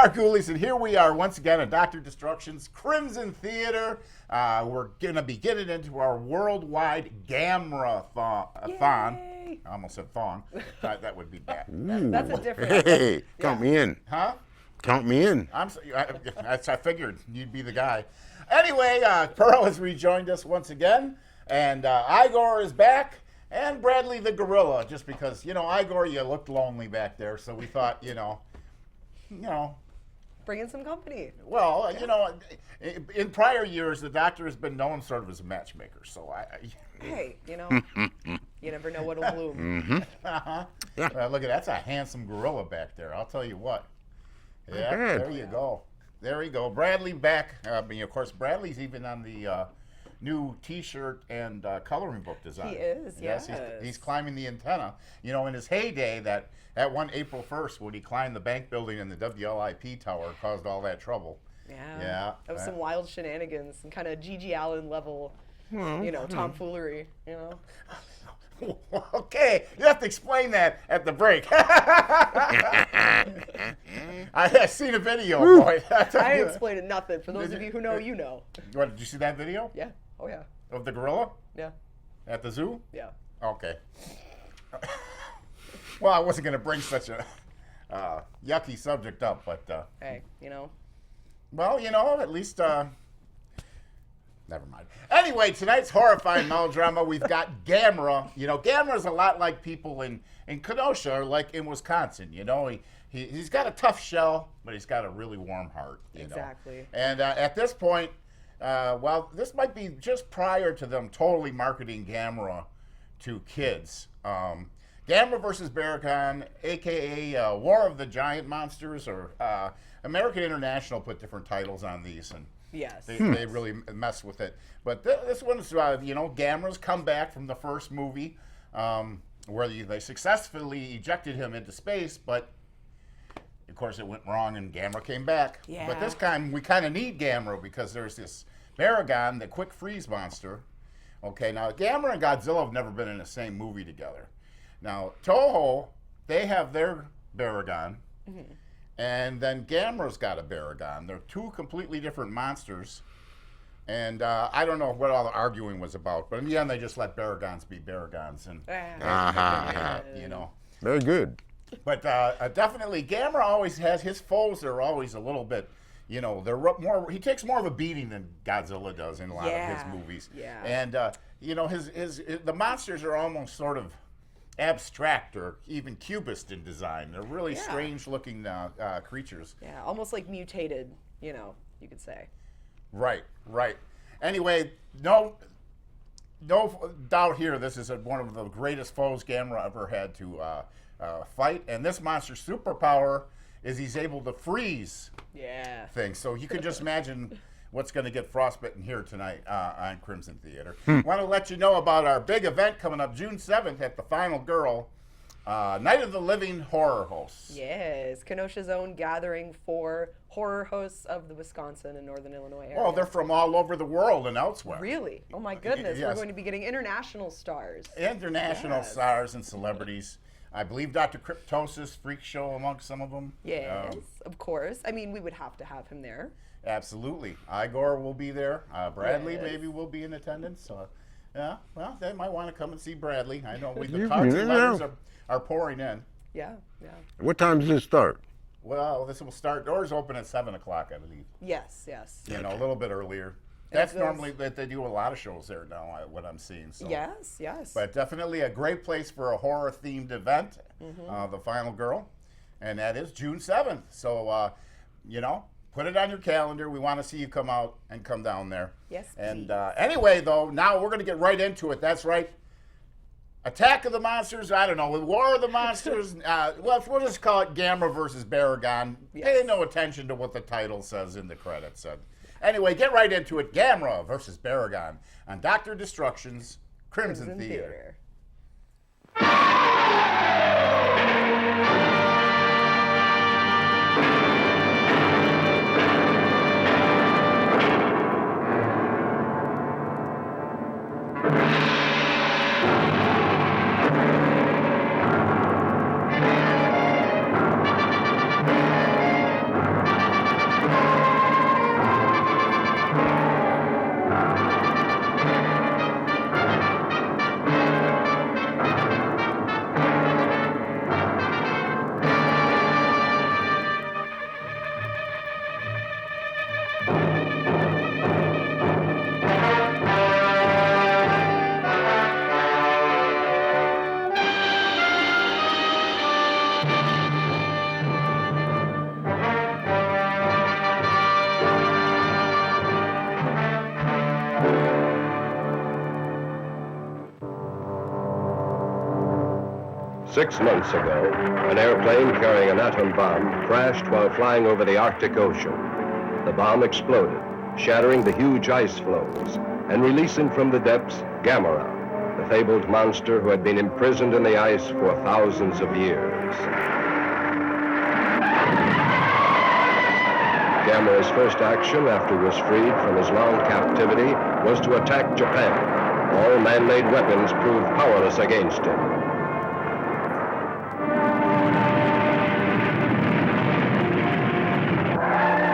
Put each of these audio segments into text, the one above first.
are Ghoulies, and here we are once again at Dr. Destruction's Crimson Theater. We're going to be getting into our worldwide Gamra-thon. I almost said thong. That would be bad. That's a different. Hey, count me in. Huh? Count me in. I figured you'd be the guy. Anyway, Pearl has rejoined us once again, and Igor is back, and Bradley the gorilla, just because, Igor, you looked lonely back there, so we thought, Bring in some company. Well, in prior years, the Doctor has been known sort of as a matchmaker, so Hey, you never know what'll bloom. Uh-huh. Yeah. Look at that's a handsome gorilla back there. I'll tell you what. Yeah, bad. there you go. There you go. Bradley back. Of course, Bradley's even on the new T-shirt and coloring book design. He is, yes. He's climbing the antenna. In his heyday, that one April 1st when he climbed the bank building in the WLIP tower caused all that trouble. Yeah. That was some wild shenanigans and kind of Gigi Allen level, tomfoolery, Okay, you have to explain that at the break. I have seen a video, boy. I ain't explaining nothing. For those of you who know, you know. What, did you see that video? Yeah. Oh, yeah. Of the gorilla? Yeah. At the zoo? Yeah. Okay. Well, I wasn't going to bring such a yucky subject up, but... Hey, Well, at least... Never mind. Anyway, tonight's horrifying melodrama, we've got Gamera. Gamera's a lot like people in Kenosha, like in Wisconsin. He's got a tough shell, but he's got a really warm heart. Exactly. And at this point, this might be just prior to them totally marketing Gamera to kids. Gamera versus Baragon, a.k.a. War of the Giant Monsters, or American International put different titles on these, and yes, they really mess with it. But this one's, Gamera's come back from the first movie, where they successfully ejected him into space, but of course it went wrong and Gamera came back. Yeah. But this time we kind of need Gamera because there's this Baragon, the quick freeze monster. Okay, now Gamera and Godzilla have never been in the same movie together. Now, Toho, they have their Baragon, and then Gamera's got a Baragon. They're two completely different monsters, and I don't know what all the arguing was about, but in the end, they just let Baragons be Baragons, and Very good. But definitely, Gamera always has his foes. Are always a little bit, they're more. He takes more of a beating than Godzilla does in a lot of his movies. Yeah. And the monsters are almost sort of abstract or even cubist in design. They're really strange-looking creatures. Yeah, almost like mutated. You could say. Right. Anyway, no doubt here. This is one of the greatest foes Gamera ever had to fight, and this monster's superpower is he's able to freeze things. So you can just imagine what's going to get frostbitten here tonight on Crimson Theater. Want to let you know about our big event coming up June 7th at the Final Girl, Night of the Living Horror Hosts. Yes, Kenosha's own gathering for horror hosts of the Wisconsin and Northern Illinois area. Oh, they're from all over the world and elsewhere. Really? Oh my goodness, Yes. We're going to be getting international stars. International stars and celebrities. I believe Dr. Cryptosis, Freak Show amongst some of them. Yes, of course. I mean, we would have to have him there. Absolutely. Igor will be there. Bradley maybe will be in attendance. Yeah, well, they might want to come and see Bradley. I know the cards and letters are pouring in. Yeah. What time does this start? Well, this will start, doors open at 7 o'clock, I believe. Yes. A little bit earlier. That's normally that they do a lot of shows there now, what I'm seeing. So. Yes. But definitely a great place for a horror-themed event, The Final Girl, and that is June 7th. So, put it on your calendar. We want to see you come out and come down there. Yes, And anyway, though, now we're going to get right into it. That's right. Attack of the Monsters, I don't know, War of the Monsters, we'll just call it Gamera versus Baragon. Yes. Pay no attention to what the title says in the credits. Anyway, get right into it. Gamera versus Baragon on Dr. Destruction's Crimson Theater. 6 months ago, an airplane carrying an atom bomb crashed while flying over the Arctic Ocean. The bomb exploded, shattering the huge ice floes and releasing from the depths Gamera, the fabled monster who had been imprisoned in the ice for thousands of years. Gamera's first action after he was freed from his long captivity was to attack Japan. All man-made weapons proved powerless against him.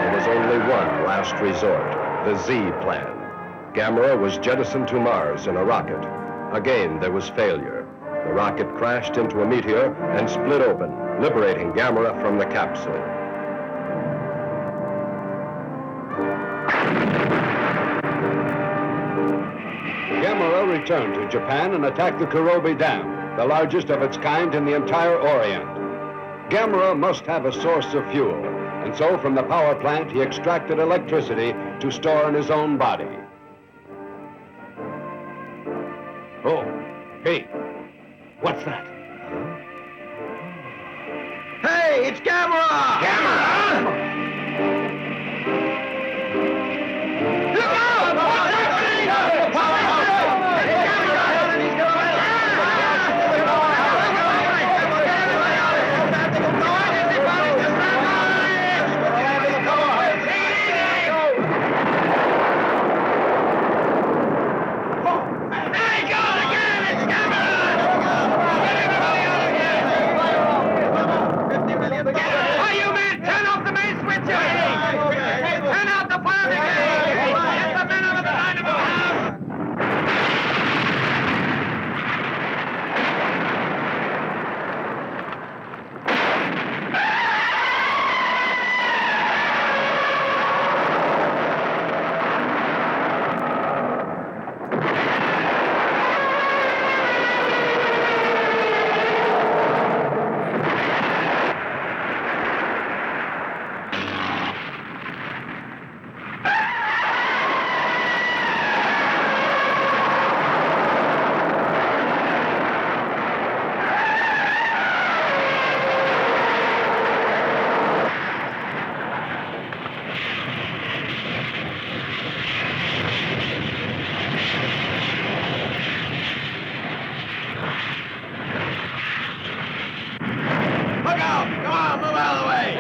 There was only one last resort, the Z plan. Gamera was jettisoned to Mars in a rocket. Again, there was failure. The rocket crashed into a meteor and split open, liberating Gamera from the capsule. Gamera returned to Japan and attacked the Kurobe Dam, the largest of its kind in the entire Orient. Gamera must have a source of fuel, and so from the power plant he extracted electricity to store in his own body. Oh, hey, what's that? Hey, it's Gamera! Gamera! Look out! What's happening? The powerhouse!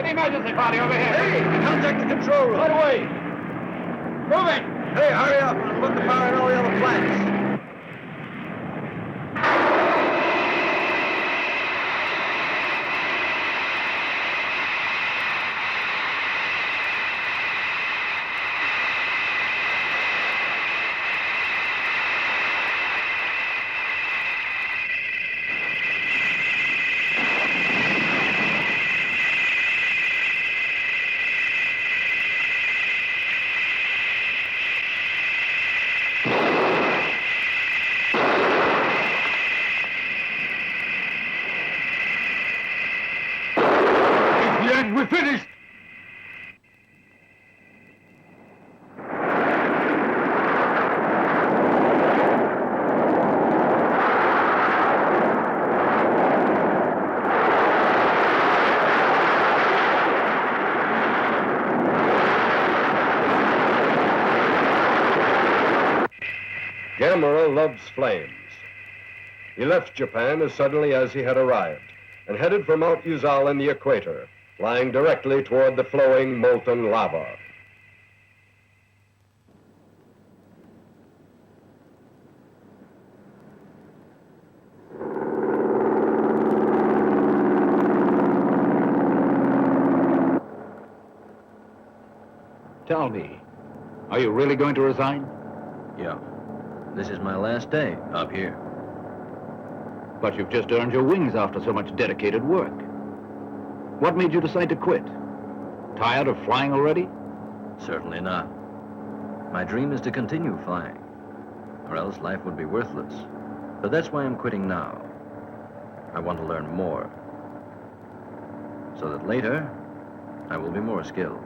Emergency party over here. Hey, contact the control room. Right away. Moving. Hey, hurry up and put the power in all the other plants. We're finished. Gamera loves flames. He left Japan as suddenly as he had arrived and headed for Mount Uzal in the equator, flying directly toward the flowing molten lava. Tell me, are you really going to resign? Yeah. This is my last day up here. But you've just earned your wings after so much dedicated work. What made you decide to quit? Tired of flying already? Certainly not. My dream is to continue flying, or else life would be worthless. But that's why I'm quitting now. I want to learn more, so that later I will be more skilled.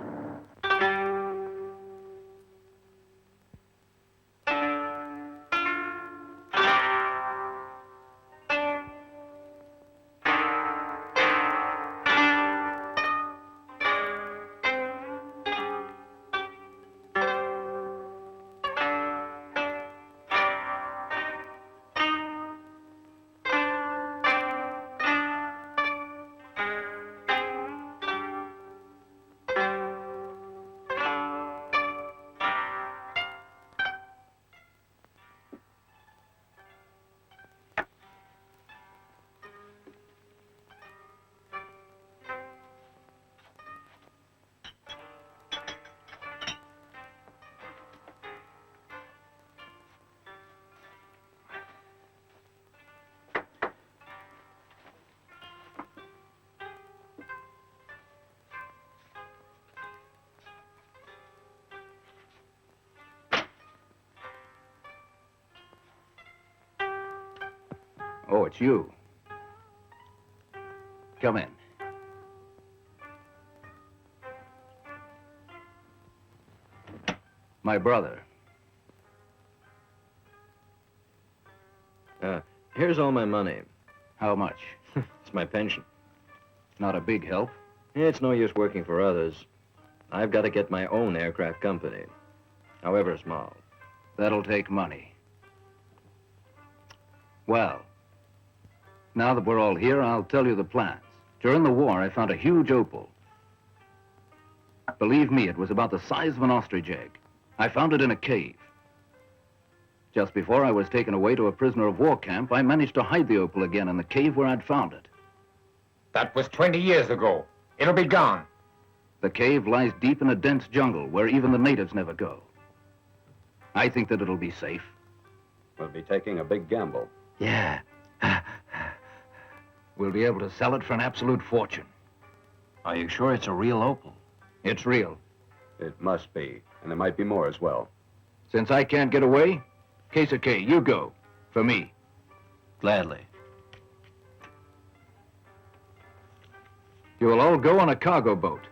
Oh, it's you. Come in. My brother. Here's all my money. How much? It's my pension. Not a big help. It's no use working for others. I've got to get my own aircraft company, however small. That'll take money. Well, now that we're all here, I'll tell you the plans. During the war, I found a huge opal. Believe me, it was about the size of an ostrich egg. I found it in a cave. Just before I was taken away to a prisoner of war camp, I managed to hide the opal again in the cave where I'd found it. That was 20 years ago. It'll be gone. The cave lies deep in a dense jungle where even the natives never go. I think that it'll be safe. We'll be taking a big gamble. Yeah. We'll be able to sell it for an absolute fortune. Are you sure it's a real opal? It's real. It must be, and there might be more as well. Since I can't get away, K, you go. For me. Gladly. You will all go on a cargo boat.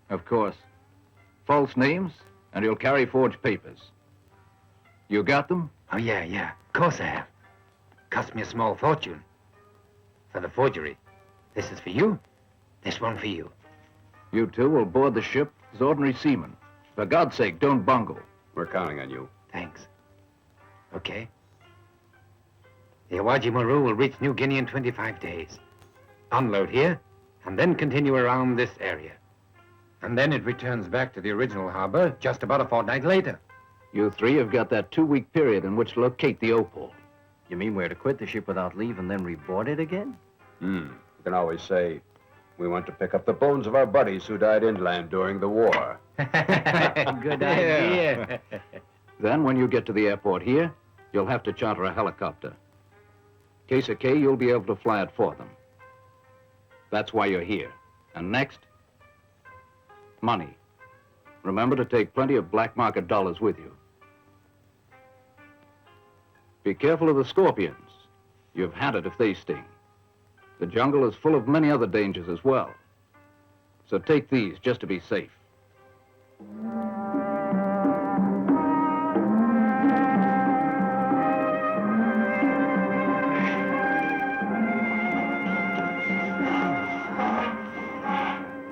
Of course, false names, and you'll carry forged papers. You got them? Oh, yeah. Of course I have. Cost me a small fortune. For the forgery. This is for you. This one for you. You two will board the ship as ordinary seamen. For God's sake, don't bungle. We're counting on you. Thanks. Okay. The Awaji Maru will reach New Guinea in 25 days. Unload here, and then continue around this area. And then it returns back to the original harbor just about a fortnight later. You three have got that 2-week period in which to locate the opal. You mean we're to quit the ship without leave and then reboard it again? You can always say, we want to pick up the bones of our buddies who died inland during the war. Good idea. Then, when you get to the airport here, you'll have to charter a helicopter. K, you'll be able to fly it for them. That's why you're here. And next, money. Remember to take plenty of black market dollars with you. Be careful of the scorpions. You've had it if they sting. The jungle is full of many other dangers as well. So take these just to be safe.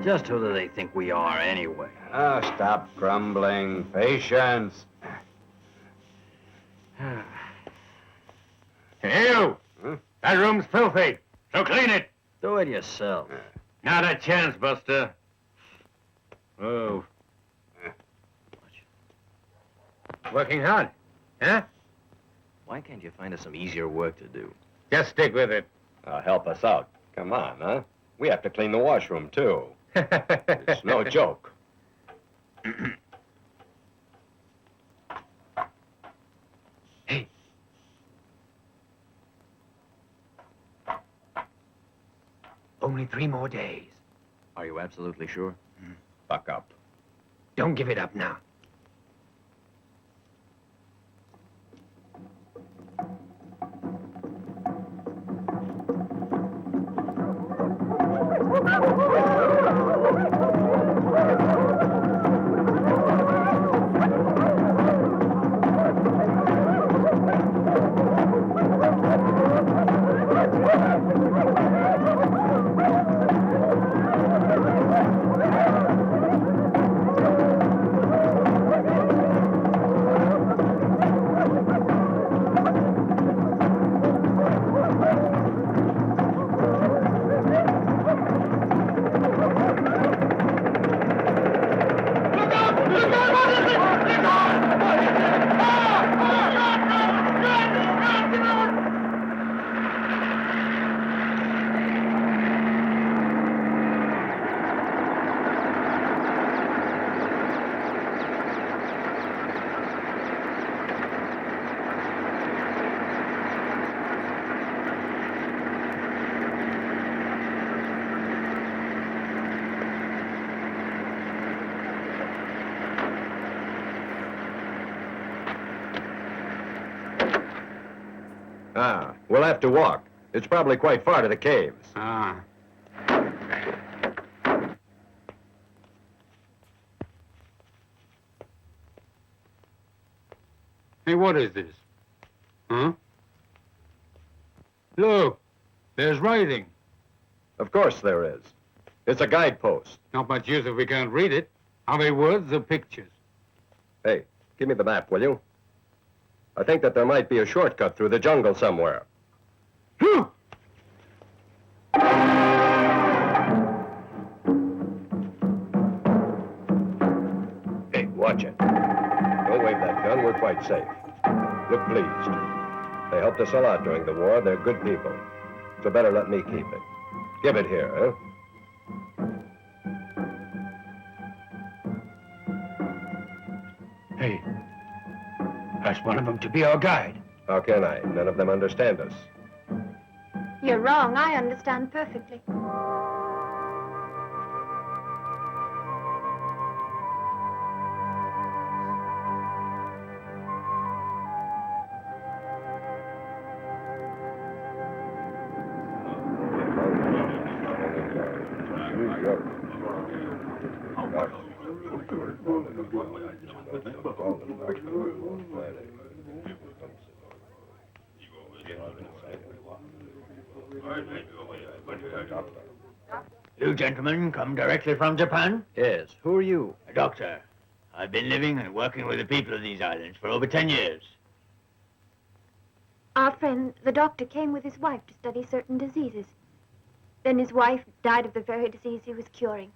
Just who do they think we are anyway? Ah, stop grumbling. Patience. Hey, you! That room's filthy, so clean it. Do it yourself. Not a chance, Buster. Oh. Working hard, huh? Why can't you find us some easier work to do? Just stick with it. Help us out. Come on, huh? We have to clean the washroom, too. It's no joke. Hey. Only 3 more days. Are you absolutely sure? Buck up. Don't give it up now. Ah, we'll have to walk. It's probably quite far to the caves. Ah. Hey, what is this? Huh? Look, there's writing. Of course there is. It's a guidepost. Not much use if we can't read it. How many words or pictures? Hey, give me the map, will you? I think that there might be a shortcut through the jungle somewhere. Hey, watch it. Don't wave that gun. We're quite safe. Look pleased. They helped us a lot during the war. They're good people. So better let me keep it. Give it here, huh? Hey, ask one of them to be our guide. How can I? None of them understand us. You're wrong. I understand perfectly. You gentlemen come directly from Japan? Yes. Who are you? A doctor. I've been living and working with the people of these islands for over 10 years. Our friend, the doctor, came with his wife to study certain diseases. Then his wife died of the very disease he was curing.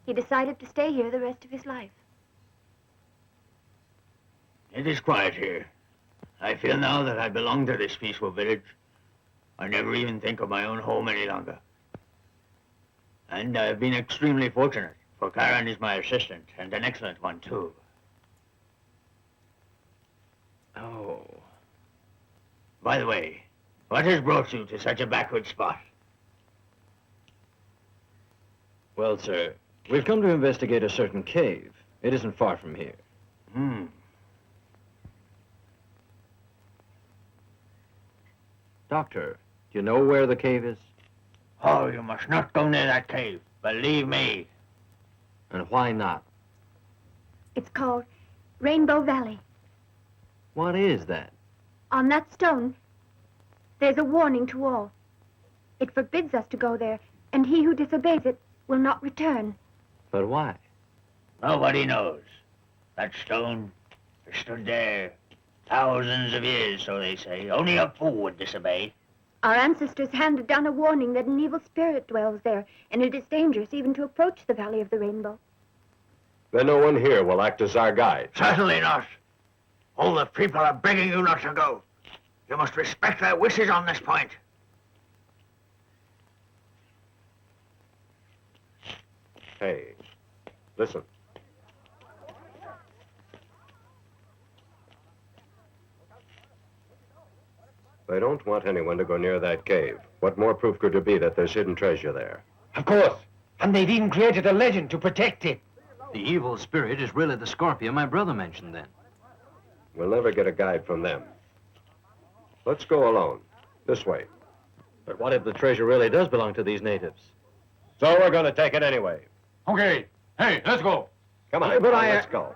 He decided to stay here the rest of his life. It is quiet here. I feel now that I belong to this peaceful village. I never even think of my own home any longer. And I've been extremely fortunate, for Karen is my assistant, and an excellent one, too. Oh. By the way, what has brought you to such a backward spot? Well, sir, we've come to investigate a certain cave. It isn't far from here. Doctor, do you know where the cave is? Oh, you must not go near that cave. Believe me. And why not? It's called Rainbow Valley. What is that? On that stone, there's a warning to all. It forbids us to go there, and he who disobeys it will not return. But why? Nobody knows. That stone has stood there thousands of years, so they say. Only a fool would disobey. Our ancestors handed down a warning that an evil spirit dwells there, and it is dangerous even to approach the Valley of the Rainbow. Then no one here will act as our guide. Certainly not. All the people are begging you not to go. You must respect their wishes on this point. Hey, listen. They don't want anyone to go near that cave. What more proof could there be that there's hidden treasure there? Of course. And they've even created a legend to protect it. The evil spirit is really the scorpion my brother mentioned then. We'll never get a guide from them. Let's go alone. This way. But what if the treasure really does belong to these natives? So we're going to take it anyway. Okay. Hey, let's go. Come on, let's go.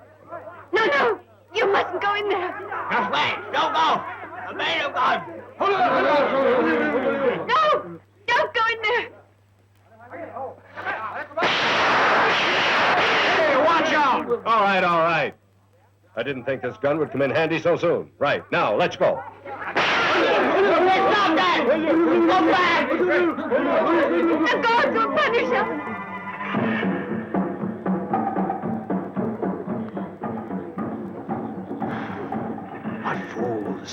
No, no! You mustn't go in there! Just wait. Don't go. The maid of God. No! Don't go in there! Hey, watch out! All right, all right. I didn't think this gun would come in handy so soon. Right, now, let's go. Stop that! Go back! The gods will punish us! What fools.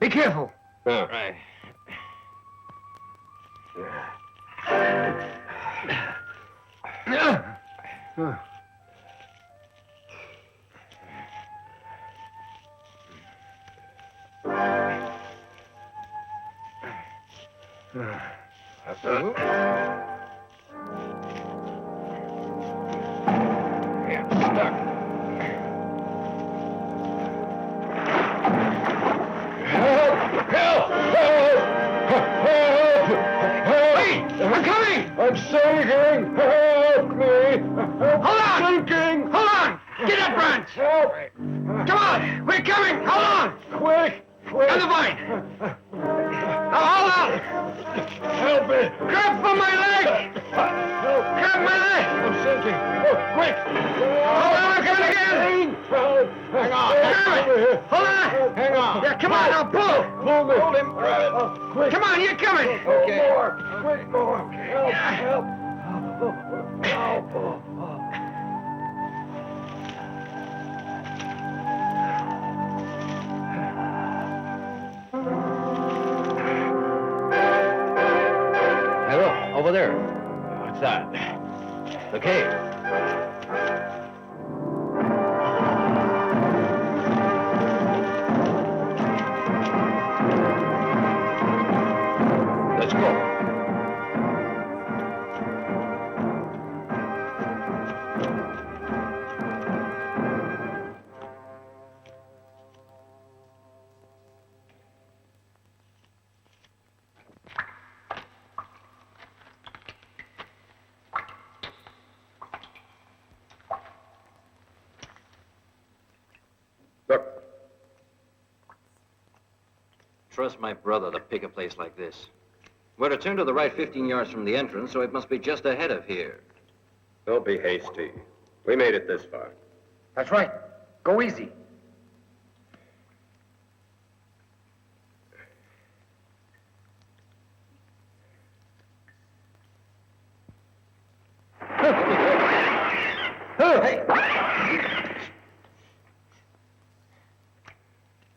Be careful. Right. I'm coming! I'm sinking! Help me! Hold on! Sinking! Hold on! Get up, Branch! Help! Come on! We're coming! Hold on! Quick! Quick! On the vine! Now hold on! Help me! Grab for my leg! Grab my leg! I'm sinking! Oh, quick! Hold on, I'm coming again! Help! Hang on! Hold on! Hang on! Yeah, come on, now pull! Pull me! Hold him! Grab it! Quick! Come on, you're coming! Okay. More! Quick, more! Help! Help! Oh. Hey, look, over there. What's that? The cave. Let's go. Look, Trust my brother to pick a place like this. We're to turn to the right 15 yards from the entrance, so it must be just ahead of here. don't be hasty. We made it this far. That's right. Go easy.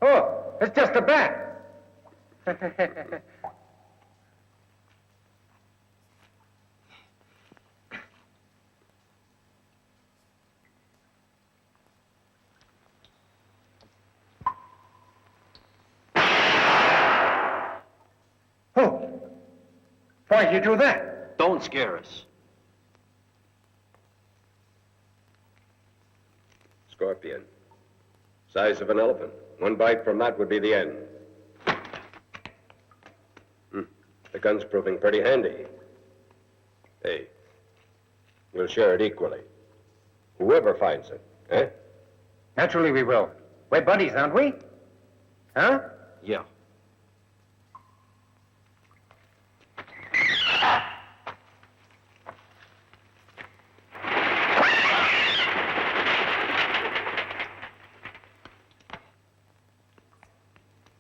Oh, it's just a bat. Oh, why'd you do that? Don't scare us. Scorpion. Size of an elephant. One bite from that would be the end. The gun's proving pretty handy. Hey, we'll share it equally. Whoever finds it, eh? Naturally we will. We're buddies, aren't we? Huh? Yeah.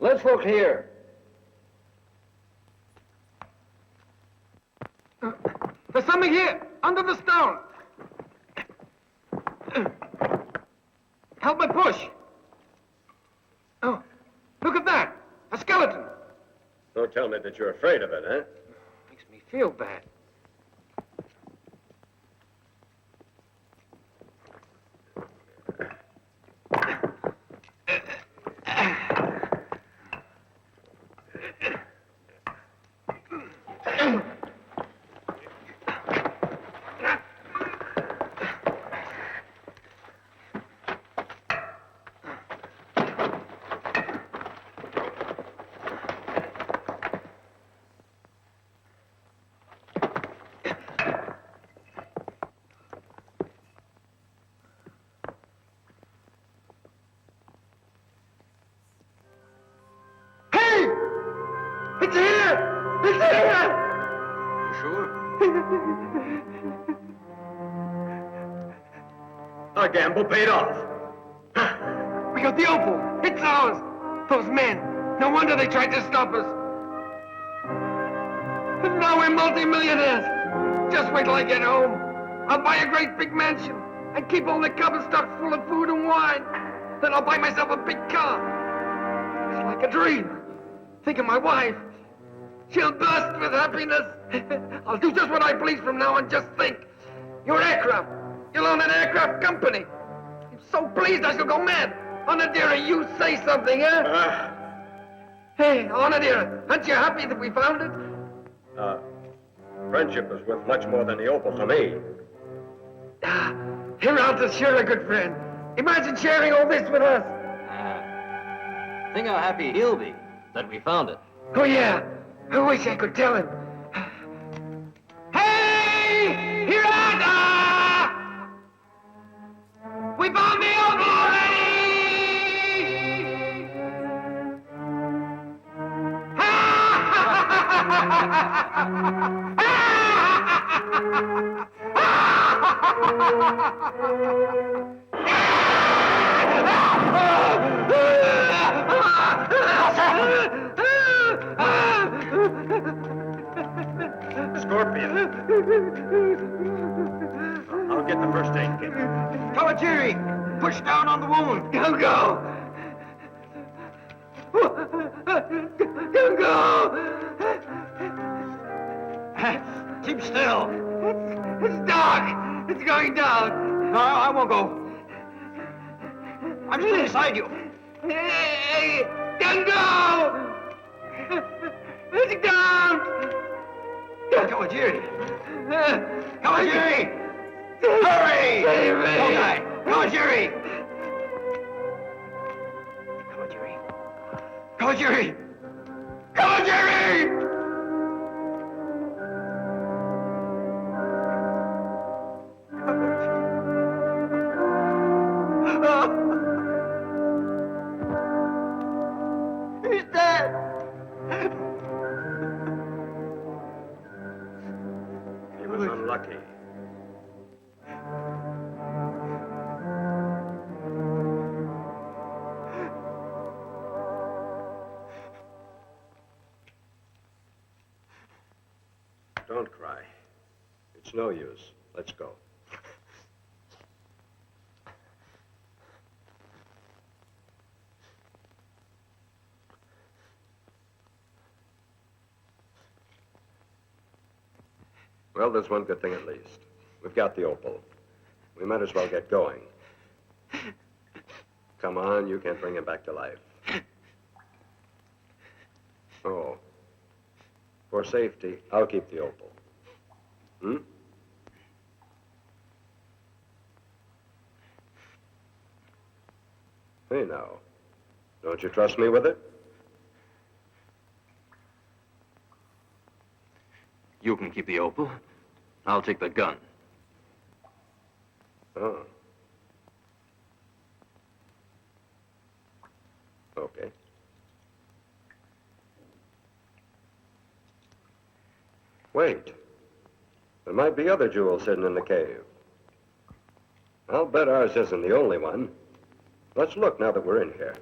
Let's look here. There's something here, under the stone. Help me push. Oh, look at that. A skeleton. Don't tell me that you're afraid of it, huh? Makes me feel bad. It's here! It's here! Sure? Our gamble paid off. We got the opal. It's ours. Those men. No wonder they tried to stop us. And now we're multi-millionaires. Just wait till I get home. I'll buy a great big mansion and keep all the cupboards stuffed full of food and wine. Then I'll buy myself a big car. It's like a dream. Think of my wife. She'll burst with happiness. I'll do just what I please from now on. Just think. Your aircraft. You'll own an aircraft company. I'm so pleased I shall go mad. Onadira, you say something, huh? Hey, Onadira, aren't you happy that we found it? Friendship is worth much more than the opal to me. Hiralta's sure a good friend. Imagine sharing all this with us. Think how happy he'll be that we found it. Oh, yeah. I wish I could tell him. Hey! Hirata! We found the opal already! Scorpion. I'll get the first aid kit. Kawajiri, push down on the wound. Don't go. Don't go. Keep still. It's dark. It's going down. No, I won't go. I'm still beside you. Hey, don't go. It's down. Kawajiri! Kawajiri! Hurry! Save me. Don't die! Kawajiri! Kawajiri! Kawajiri! Kawajiri! He's dead. He was unlucky. Don't cry. It's no use. Let's go. Well, there's one good thing at least. We've got the opal. We might as well get going. Come on, you can't bring him back to life. Oh. For safety, I'll keep the opal. Hmm? Hey, now. Don't you trust me with it? You can keep the opal. I'll take the gun. Oh. Okay. Wait. There might be other jewels hidden in the cave. I'll bet ours isn't the only one. Let's look now that we're in here.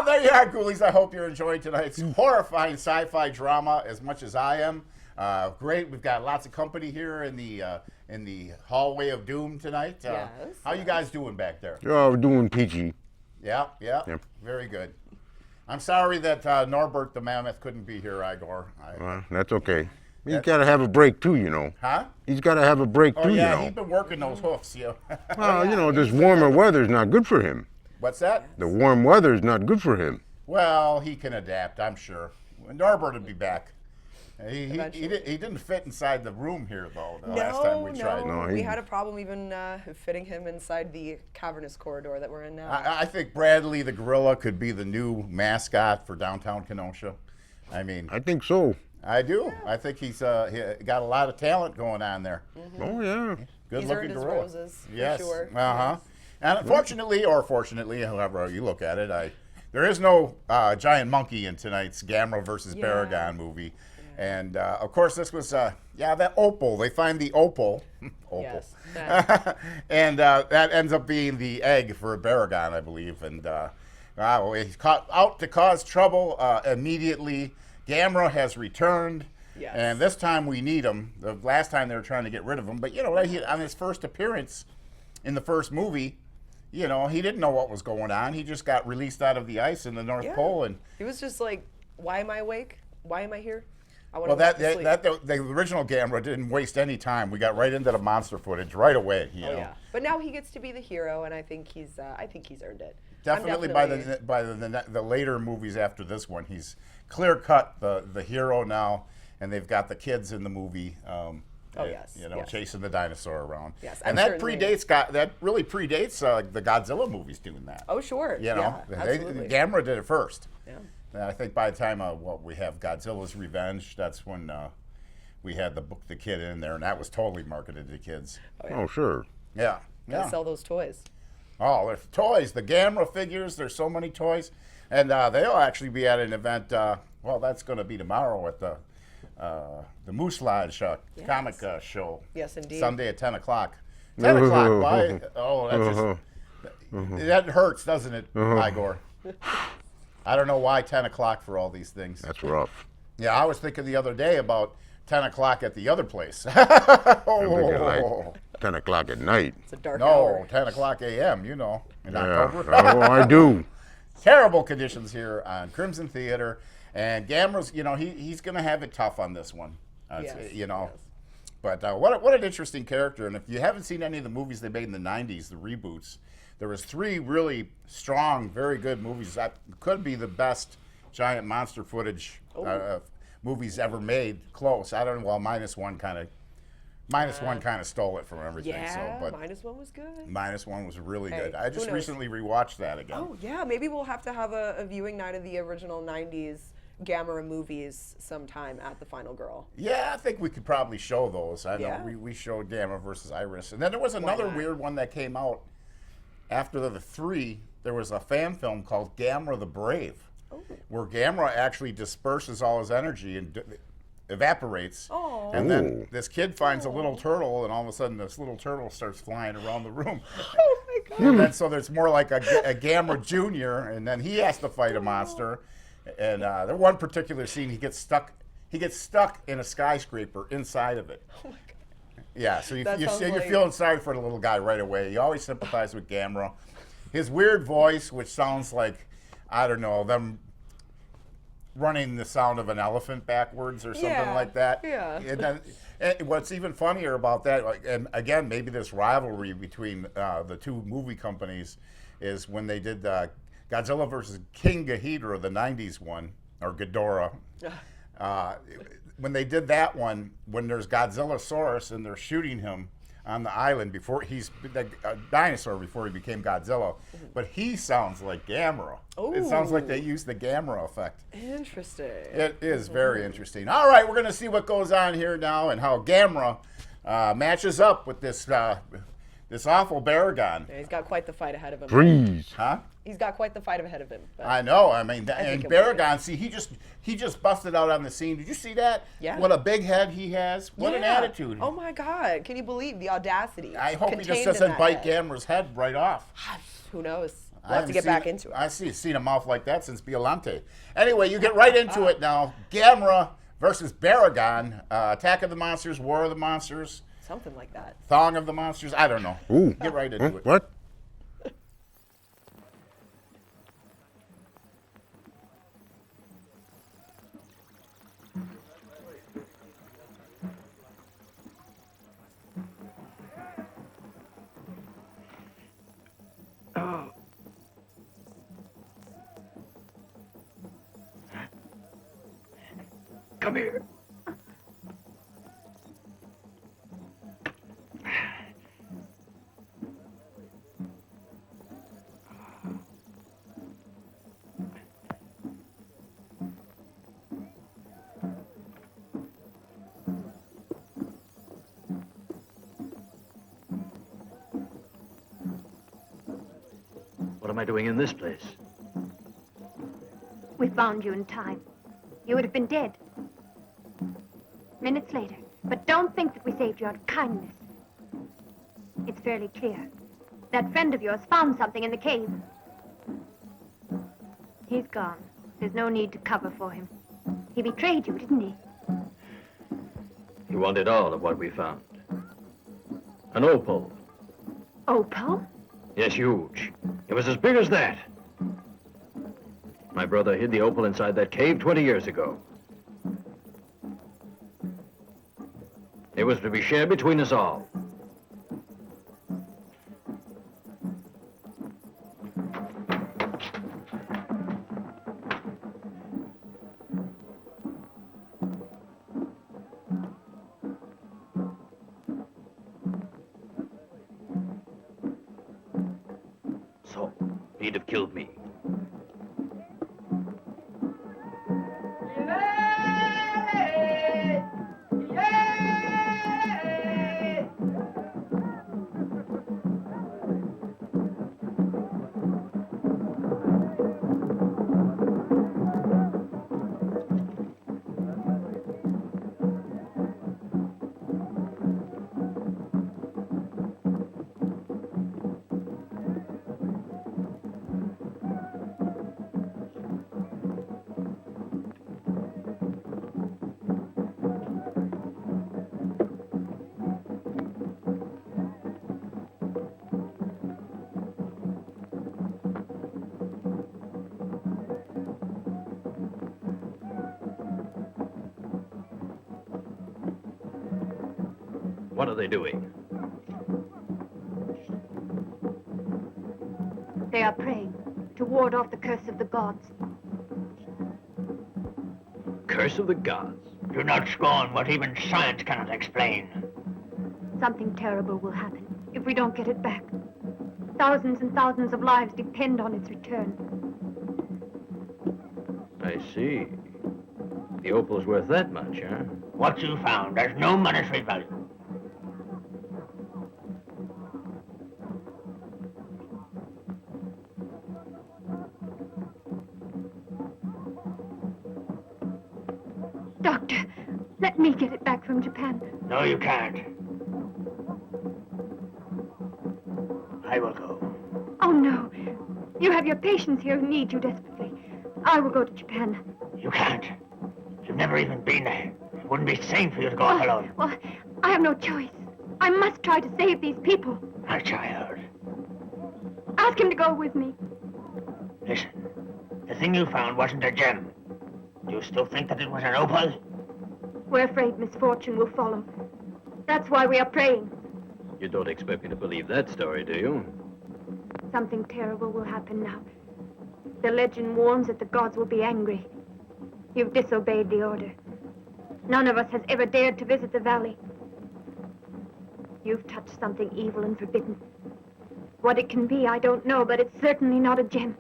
Well, there you are, ghoulies. I hope you're enjoying tonight's horrifying sci-fi drama as much as I am. Great. We've got lots of company here in the hallway of doom tonight. Yes, How you guys doing back there? You're doing peachy. Yeah. Yep. Very good. I'm sorry that Norbert the Mammoth couldn't be here, Igor. That's okay. He's got to have a break too, you know. Huh? He's got to have a break Oh, too, yeah, you know. he's been working those hoofs, Well, you know, this warmer weather's not good for him. What's that? The warm weather's not good for him. Well, he can adapt, I'm sure. Norbert would be back. He Eventually. he didn't fit inside the room here, though, the last time we tried. No, we he- had a problem even fitting him inside the cavernous corridor that we're in now. I think Bradley the gorilla could be the new mascot for downtown Kenosha. I mean, I think so. I do. I think he got a lot of talent going on there. Oh, yeah. Good He's looking earned his gorilla. roses, for Yes. sure. Uh-huh. And unfortunately, or fortunately, however you look at it, there is no giant monkey in tonight's Gamera versus Baragon movie. And, of course, this was, that opal. They find the opal. Opal. Yes. And that ends up being the egg for Baragon, I believe. And he's caught out to cause trouble immediately. Gamera has returned. Yes. And this time we need him. The last time they were trying to get rid of him. But, you know, on his first appearance in the first movie, you know, he didn't know what was going on. He just got released out of the ice in the North Pole. And He was just like, why am I awake? Why am I here? I want well, to sleep. the original Gamera didn't waste any time. We got right into the monster footage right away. You know? Yeah. But now he gets to be the hero, and I think he's earned it. Definitely by the later movies after this one, he's clear cut the hero now, and they've got the kids in the movie. Yes. You know, yes. chasing the dinosaur around. Yes, and I'm that certainly- really predates the Godzilla movies doing that. Oh, sure. You know, Yeah, absolutely. Gamera did it first. Yeah. And I think by the time we have Godzilla's Revenge, that's when we had the kid in there, and that was totally marketed to kids. Oh, sure. Yeah. Gotta sell those toys. Oh, there's toys. The Gamera figures. There's so many toys, and they'll actually be at an event. Well, that's going to be tomorrow at the Moose Lodge comic show. Yes, indeed. Sunday at 10 o'clock. 10 o'clock. Why? Oh, that hurts, doesn't it, Igor? I don't know why 10 o'clock for all these things. That's rough. Yeah, I was thinking the other day about 10 o'clock at the other place. I'm thinking like 10 o'clock at night. It's a dark No, hour. 10 o'clock a.m., you know, in Yeah. October. Oh, I do. Terrible conditions here on Crimson Theater. And Gamera's, you know, he's going to have it tough on this one. Yes, You know. yes. But what an interesting character. And if you haven't seen any of the movies they made in the 90s, the reboots, there was 3 really strong, very good movies. That could be the best giant monster footage movies ever made. Close. I don't know. Well, minus one kind of stole it from everything. Yeah, So, but -1 was good. minus one was really Hey, good. I who just knows? recently rewatched that again. Oh, yeah, maybe we'll have to have a viewing night of the original 90s Gamera movies sometime at the Final Girl. Yeah, I think we could probably show those. I know Yeah. we showed Gamma versus Iris. And then there was another not? weird one that came out after the 3. There was a fan film called Gamera the Brave, where Gamera actually disperses all his energy and evaporates. Oh. And then Ooh. this kid finds a little turtle, and all of a sudden this little turtle starts flying around the room. Oh, my God. And then so there's more like a Gamera Junior, and then he has to fight a monster. And the one particular scene, he gets stuck in a skyscraper inside of it. Oh, my God. Yeah, so That sounds you're like- feeling sorry for the little guy right away. You always sympathize with Gamera. His weird voice, which sounds like, I don't know, them running the sound of an elephant backwards or something Yeah, like that. yeah. And then, and what's even funnier about that, and again, maybe this rivalry between the 2 movie companies, is when they did Godzilla versus King Ghidorah, the 90s one, or Ghidorah. When they did that one, when there's Godzillasaurus and they're shooting him on the island before he's a dinosaur before he became Godzilla, but he sounds like Gamera. It sounds like they used the Gamera effect. Interesting. It is very interesting. All right, we're going to see what goes on here now and how Gamera matches up with this awful Baragon. Yeah, he's got quite the fight ahead of him. Freeze. Huh? He's got quite the fight ahead of him. But I know. I mean, I and think he'll win. Baragon, see, he just busted out on the scene. Did you see that? Yeah. What a big head he has. What an Yeah. attitude. Oh, my God. Can you believe the audacity? I hope he contained just in doesn't that bite head? Gamera's head right off. Who knows? We'll have to get back into it. I seen a mouth like that since Biolante. Anyway, you get right into it now. Gamera versus Baragon. Attack of the Monsters, War of the Monsters, Something like that. Thong of the Monsters. I don't know. Ooh. Get right into it. What? Come here. What am I doing in this place? We found you in time. You would have been dead. Minutes later. But don't think that we saved you out of kindness. It's fairly clear. That friend of yours found something in the cave. He's gone. There's no need to cover for him. He betrayed you, didn't he? He wanted all of what we found. An opal. Opal? Yes, huge. It was as big as that. My brother hid the opal inside that cave 20 years ago. It was to be shared between us all. So, he'd have killed me. What are they doing? They are praying to ward off the curse of the gods. Curse of the gods. Do not scorn what even science cannot explain. Something terrible will happen if we don't get it back. Thousands and thousands of lives depend on its return. I see. The opal's worth that much, huh? What you found has no monetary value. Doctor, let me get it back from Japan. No, you can't. I will go. Oh, no. You have your patients here who need you desperately. I will go to Japan. You can't. You've never even been there. It wouldn't be sane for you to go off alone. Well, I have no choice. I must try to save these people. My child. Ask him to go with me. Listen. The thing you found wasn't a gem. Do you still think that it was an opal? We're afraid misfortune will follow. That's why we are praying. You don't expect me to believe that story, do you? Something terrible will happen now. The legend warns that the gods will be angry. You've disobeyed the order. None of us has ever dared to visit the valley. You've touched something evil and forbidden. What it can be, I don't know, but it's certainly not a gem.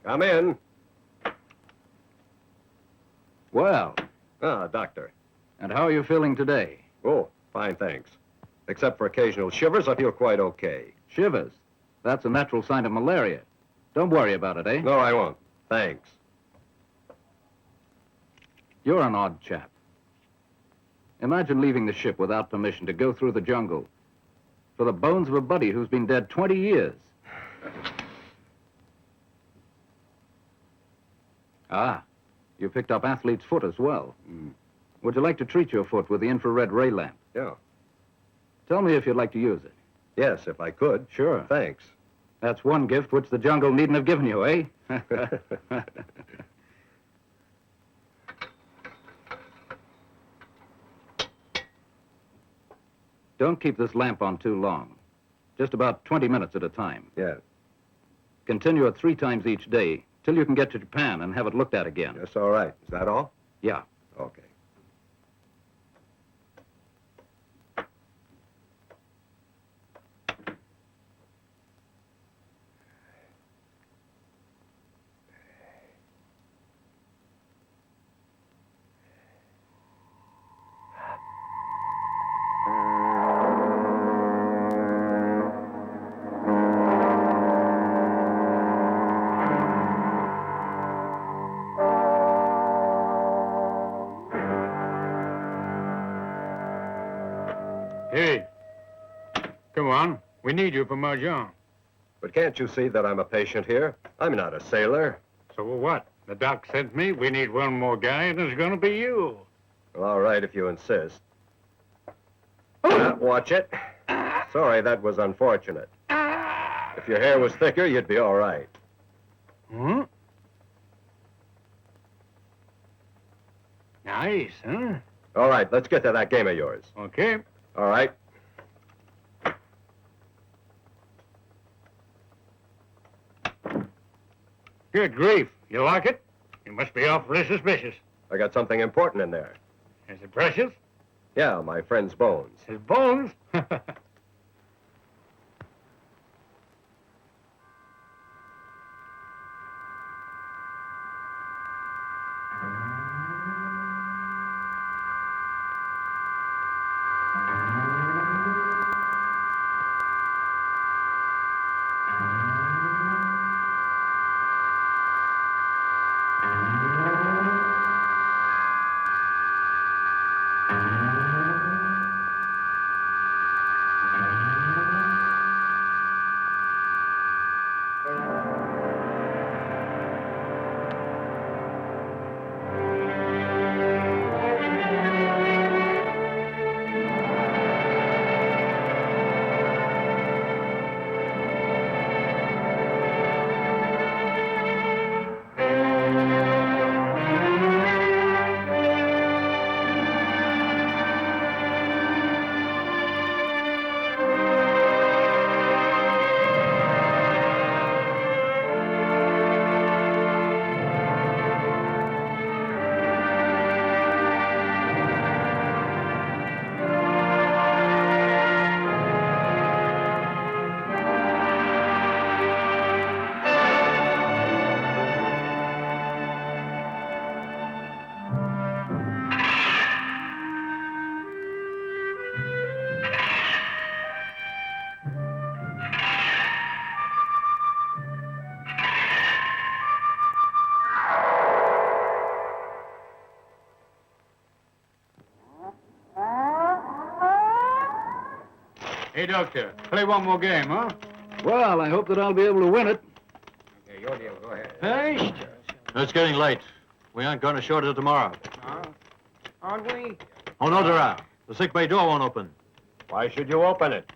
Come in. Well, Doctor. and how are you feeling today? Oh, fine, thanks. Except for occasional shivers, I feel quite okay. Shivers. That's a natural sign of malaria. Don't worry about it, eh? No, I won't. Thanks. You're an odd chap. Imagine leaving the ship without permission to go through the jungle for the bones of a buddy who's been dead 20 years. Ah, you picked up athlete's foot as well. Would you like to treat your foot with the infrared ray lamp? Yeah. Tell me if you'd like to use it. Yes, if I could. Sure. Thanks. That's one gift which the jungle needn't have given you, eh? Don't keep this lamp on too long. Just about 20 minutes at a time. Yes. Continue it 3 times each day till you can get to Japan and have it looked at again. That's all right. Is that all? Yeah. Okay. Hey, come on. We need you for Mahjong. But can't you see that I'm a patient here? I'm not a sailor. So what? The doc sent me. We need one more guy, and it's gonna be you. Well, all right, if you insist. Watch it. Sorry, that was unfortunate. If your hair was thicker, you'd be all right. Hmm? Nice, huh? All right, let's get to that game of yours. Okay. All right. Good grief. You like it? You must be awfully suspicious. I got something important in there. Is it precious? Yeah, my friend's bones. His bones? Hey, Doctor, play one more game, huh? Well, I hope that I'll be able to win it. Okay, your deal. Go ahead. Hey, It's getting late. We aren't going to short it tomorrow. Aren't we? Oh, no, Dara. The sick bay door won't open. Why should you open it?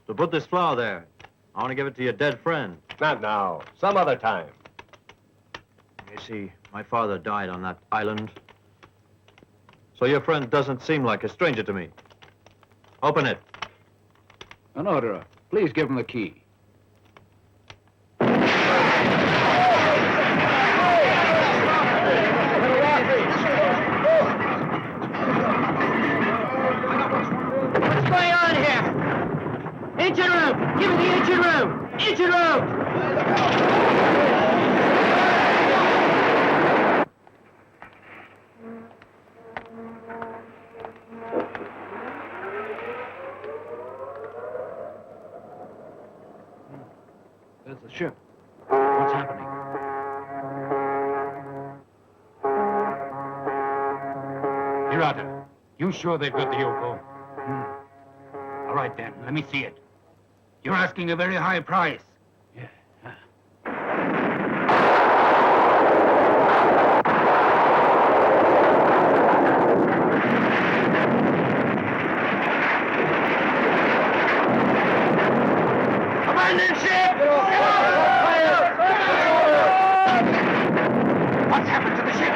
To put this flower there. I want to give it to your dead friend. Not now. Some other time. You see, my father died on that island. So your friend doesn't seem like a stranger to me. Open it. An orderer. Please give him the key. What's going on here? Engine room! Give me the engine room! Engine room! ship. What's happening? Hirata, you sure they've got the Yoko? All right, then. Let me see it. You're asking a very high price. Yeah. Abandon ship! What's happened to the ship?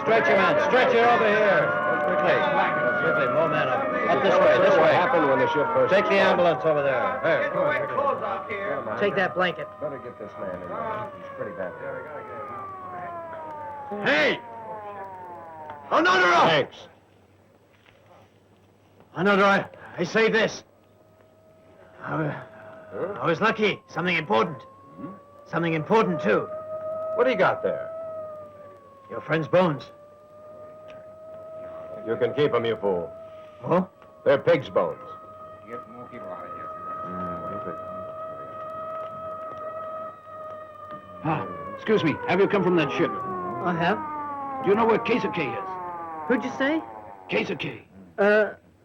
Stretch him out. Stretch it over here. Quickly. Quickly. More men up. Up this way. This way. What happened when the ship first... Take the ambulance over there. Here, come on. Take that blanket. Better get this man in there. He's pretty bad. Hey! Another! Thanks. Another, I say this. I was lucky. Something important. Something important, too. What do you got there? Your friend's bones. You can keep them, you fool. Oh? They're pig's bones. Get more people out of here. Excuse me. Have you come from that ship? I have. Do you know where Keisuke is? Who'd you say? Keisuke.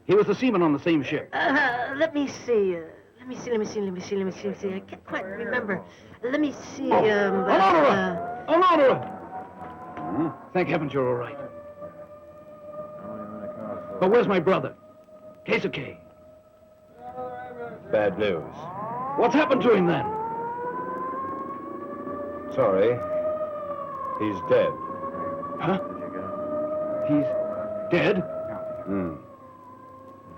He was the seaman on the same ship. Let me see. Let me see. I can't quite remember. Let me see. Honora! Thank heavens you're all right. But where's my brother? Keisuke. Bad news. What's happened to him then? Sorry. He's dead. Huh? He's dead? Hmm.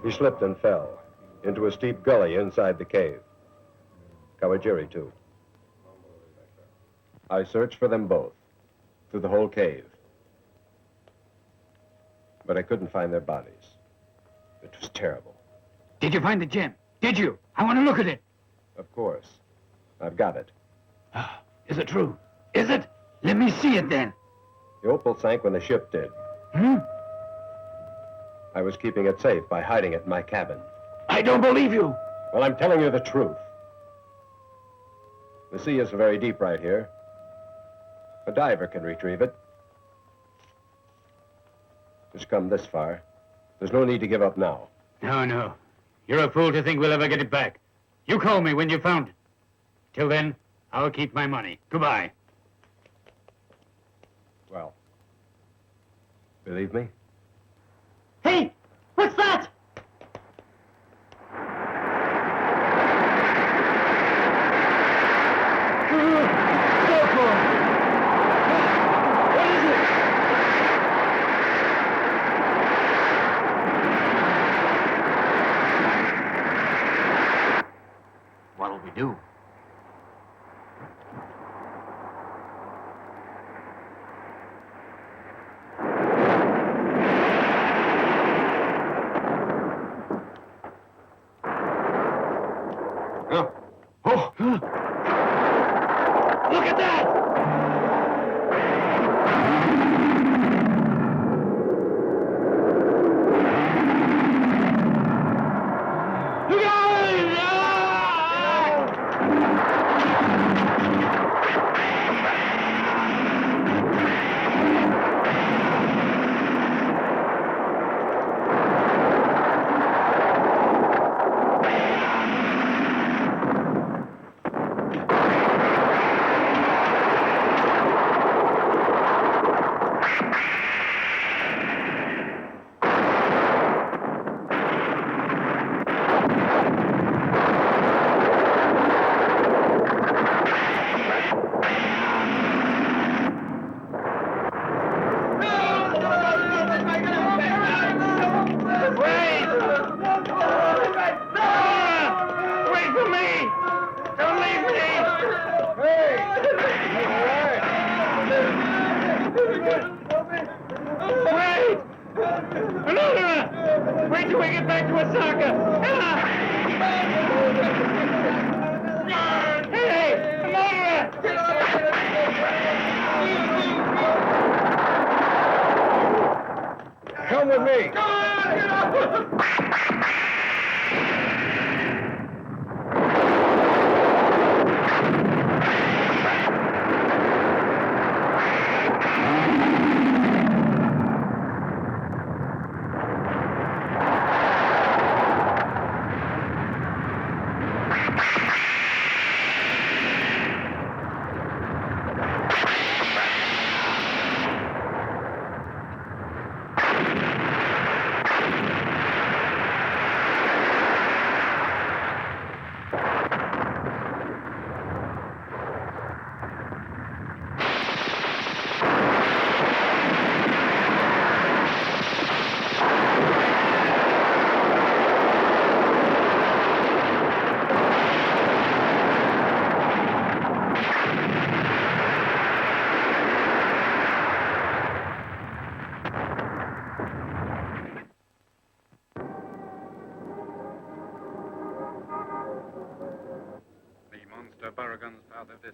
He slipped and fell into a steep gully inside the cave. Kawajiri, too. I searched for them both through the whole cave. But I couldn't find their bodies. It was terrible. Did you find the gem? Did you? I want to look at it. Of course. I've got it. Is it true? Is it? Let me see it, then. The opal sank when the ship did. I was keeping it safe by hiding it in my cabin. I don't believe you. Well, I'm telling you the truth. The sea is very deep right here. A diver can retrieve it. It's come this far. There's no need to give up now. No. You're a fool to think we'll ever get it back. You call me when you found it. Till then, I'll keep my money. Goodbye. Well, believe me? Hey! What's that? What'll we do? Look at that! Look Wait! Wait till we get back to Osaka! Hey! Come with me.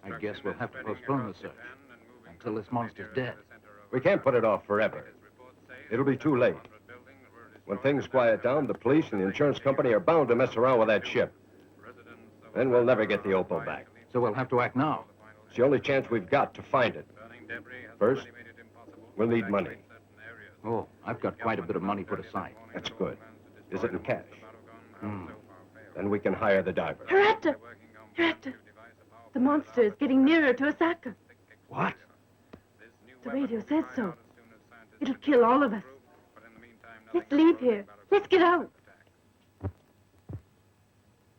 I guess we'll have to postpone the search until this monster's dead. We can't put it off forever. It'll be too late. When things quiet down, the police and the insurance company are bound to mess around with that ship. Then we'll never get the opal back. So we'll have to act now. It's the only chance we've got to find it. First, we'll need money. Oh, I've got quite a bit of money put aside. That's good. Is it in cash? Hmm. Then we can hire the diver. Hirata! Hirata! The monster is getting nearer to Osaka. What? The radio says so. It'll kill all of us. Let's leave here. Let's get out.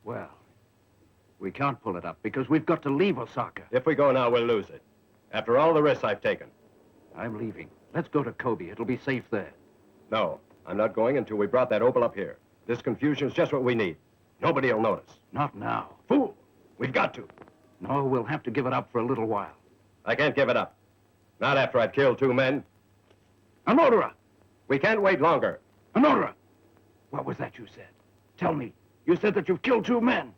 Well, we can't pull it up because we've got to leave Osaka. If we go now, we'll lose it. After all the risks I've taken. I'm leaving. Let's go to Kobe. It'll be safe there. No, I'm not going until we brought that opal up here. This confusion's just what we need. Nobody'll notice. Not now. Fool! We've got to. No, we'll have to give it up for a little while. I can't give it up. Not after I've killed 2 men. Anodora! We can't wait longer. Anodora! What was that you said? Tell me. You said that you've killed 2 men.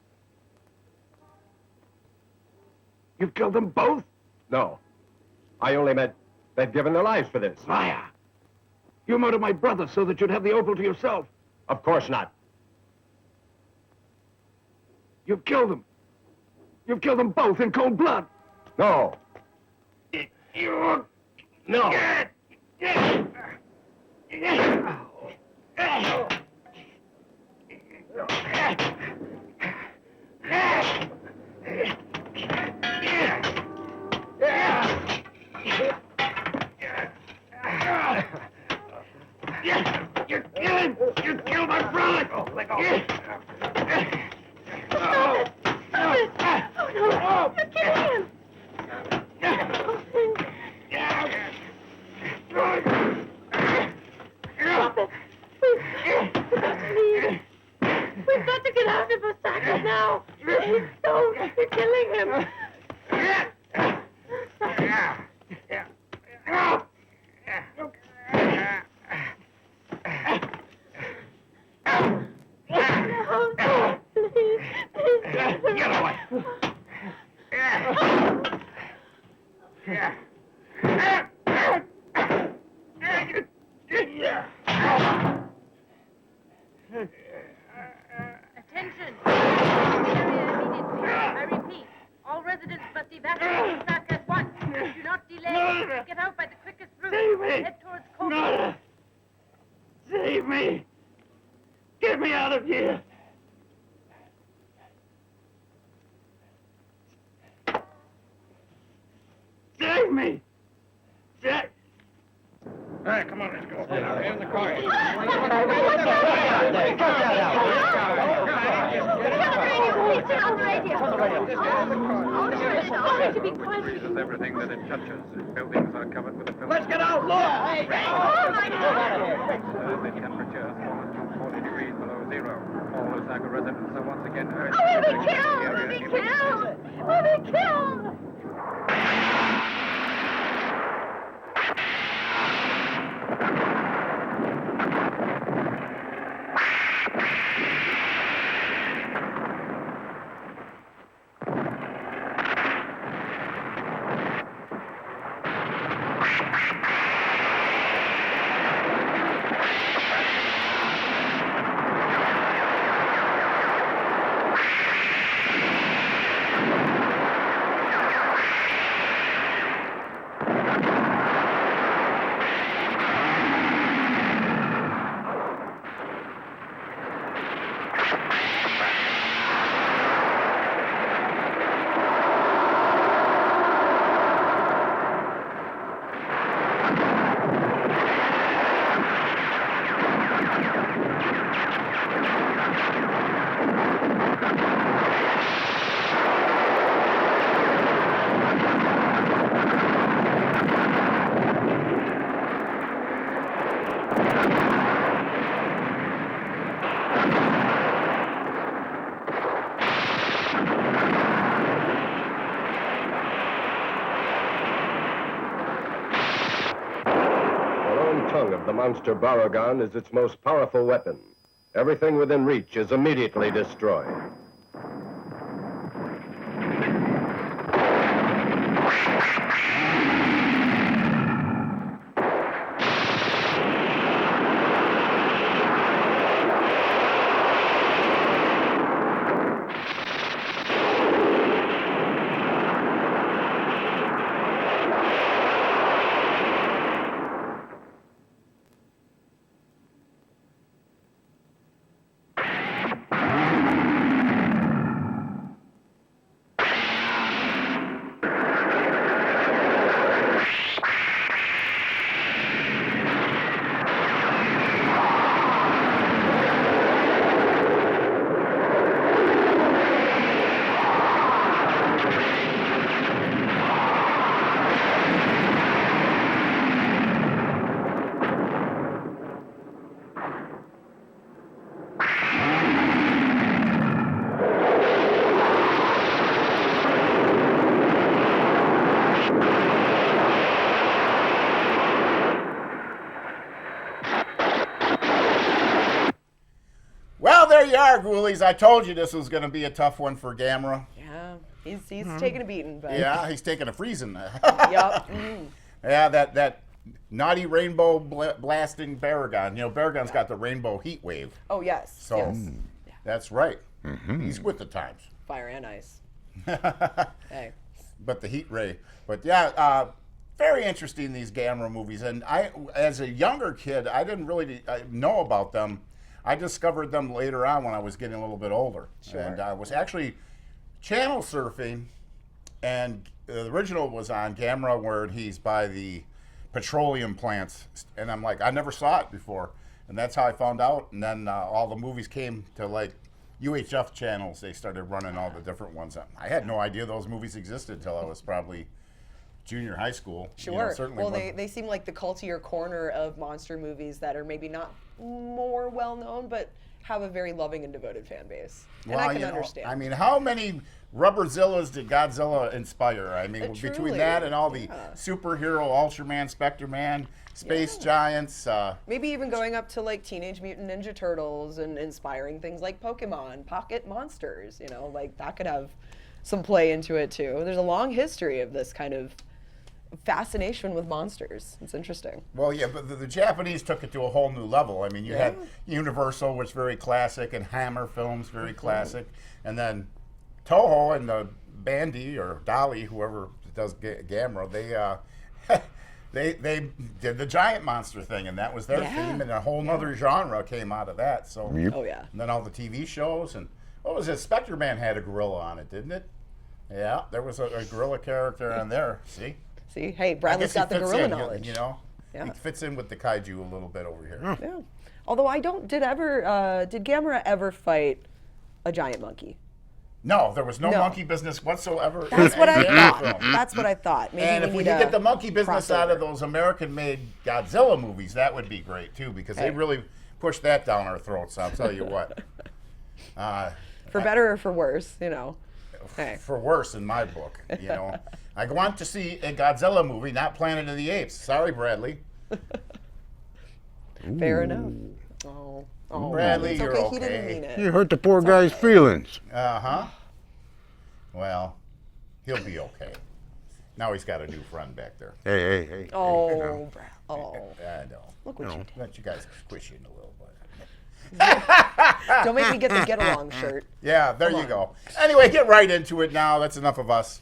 You've killed them both? No. I only meant they've given their lives for this. Liar! You murdered my brother so that you'd have the opal to yourself. Of course not. You've killed them. You've killed them both in cold blood. No. You... No. You killed my brother. Oh, let go. Stop it! Oh, no! You're killing him! Stop it! We've got to leave. We've got to get out of Osaka now. Please don't. You're killing him. No, please. Get away. Attention! Immediately. I repeat, all residents must evacuate Osaka at once. Do not delay. Get out by the quickest route. Save me! Head towards Kobe. Nora! Save me! Get me out of here! Save me! Save... All right, come on, let's go. Here's the car. Everything that it touches. Buildings are covered with a film. Let's get out, look! The temperature has fallen to 40 degrees below zero. All Osaka residents are once again urged Oh, we'll to be killed! We'll be killed! We'll be killed! The monster Baragon is its most powerful weapon. Everything within reach is immediately destroyed. Well, there you are, Ghoulies. I told you this was going to be a tough one for Gamera. Yeah, he's taking a beating, but Yeah, he's taking a freezing. Yep. Yeah, that naughty rainbow blasting Baragon. You know, Baragon's got the rainbow heat wave. Oh yes. So yes. that's right. He's with the times. Fire and ice. Hey. But the heat ray. But yeah, very interesting, these Gamera movies. And I, as a younger kid, I didn't really know about them. I discovered them later on when I was getting a little bit older. Sure. And I was actually channel surfing, and the original was on Gamera where he's by the petroleum plants. And I'm like, I never saw it before. And that's how I found out. And then all the movies came to like UHF channels. They started running all the different ones. I had no idea those movies existed until I was probably junior high school. Sure. You know, certainly well, wasn't- they seem like the cultier corner of monster movies that are maybe not more well known, but have a very loving and devoted fan base. And I can you know, understand. I mean, how many Rubberzillas did Godzilla inspire? I mean, between Truly, that and all the yeah. superhero, Ultraman, Spectre-Man, Space Giants. Maybe even going up to like Teenage Mutant Ninja Turtles and inspiring things like Pokemon, Pocket Monsters, you know, like that could have some play into it too. There's a long history of this kind of fascination with monsters. It's interesting. Well, yeah, but the Japanese took it to a whole new level. I mean, you had Universal, which was very classic, and Hammer Films, very classic. And then Toho and the Bandy, or Dolly, whoever does Gamera, they did the giant monster thing, and that was their theme, and a whole nother genre came out of that. So, Oh yeah. and then all the TV shows, and what was it? Spectre-Man had a gorilla on it, didn't it? Yeah, there was a gorilla character on there. See? See, hey, I Bradley's guess he got the fits gorilla in, knowledge. You know? Yeah. He fits in with the kaiju a little bit over here. Yeah. Although did Gamera ever fight a giant monkey? No, there was no No. monkey business whatsoever. That's in what I any thought. film. That's what I thought. Maybe And if we need could a get the monkey business out of crossover. those American-made Godzilla movies, that would be great too, because they Hey. really pushed that down our throats. I'll tell you what. For better or for worse, you know. Hey. For worse, in my book, you know. I want to see a Godzilla movie, not Planet of the Apes. Sorry, Bradley. Fair enough. Oh, Bradley, it's you're okay. He didn't okay. mean it. You hurt the poor guy's feelings. Uh-huh. Well, he'll be okay. Now he's got a new friend back there. Hey. Oh, Brad. Oh, I know. look what you did. Let you guys squish in a little bit. Don't make me get the get along shirt. Yeah, there you go. Anyway, get right into it now. That's enough of us.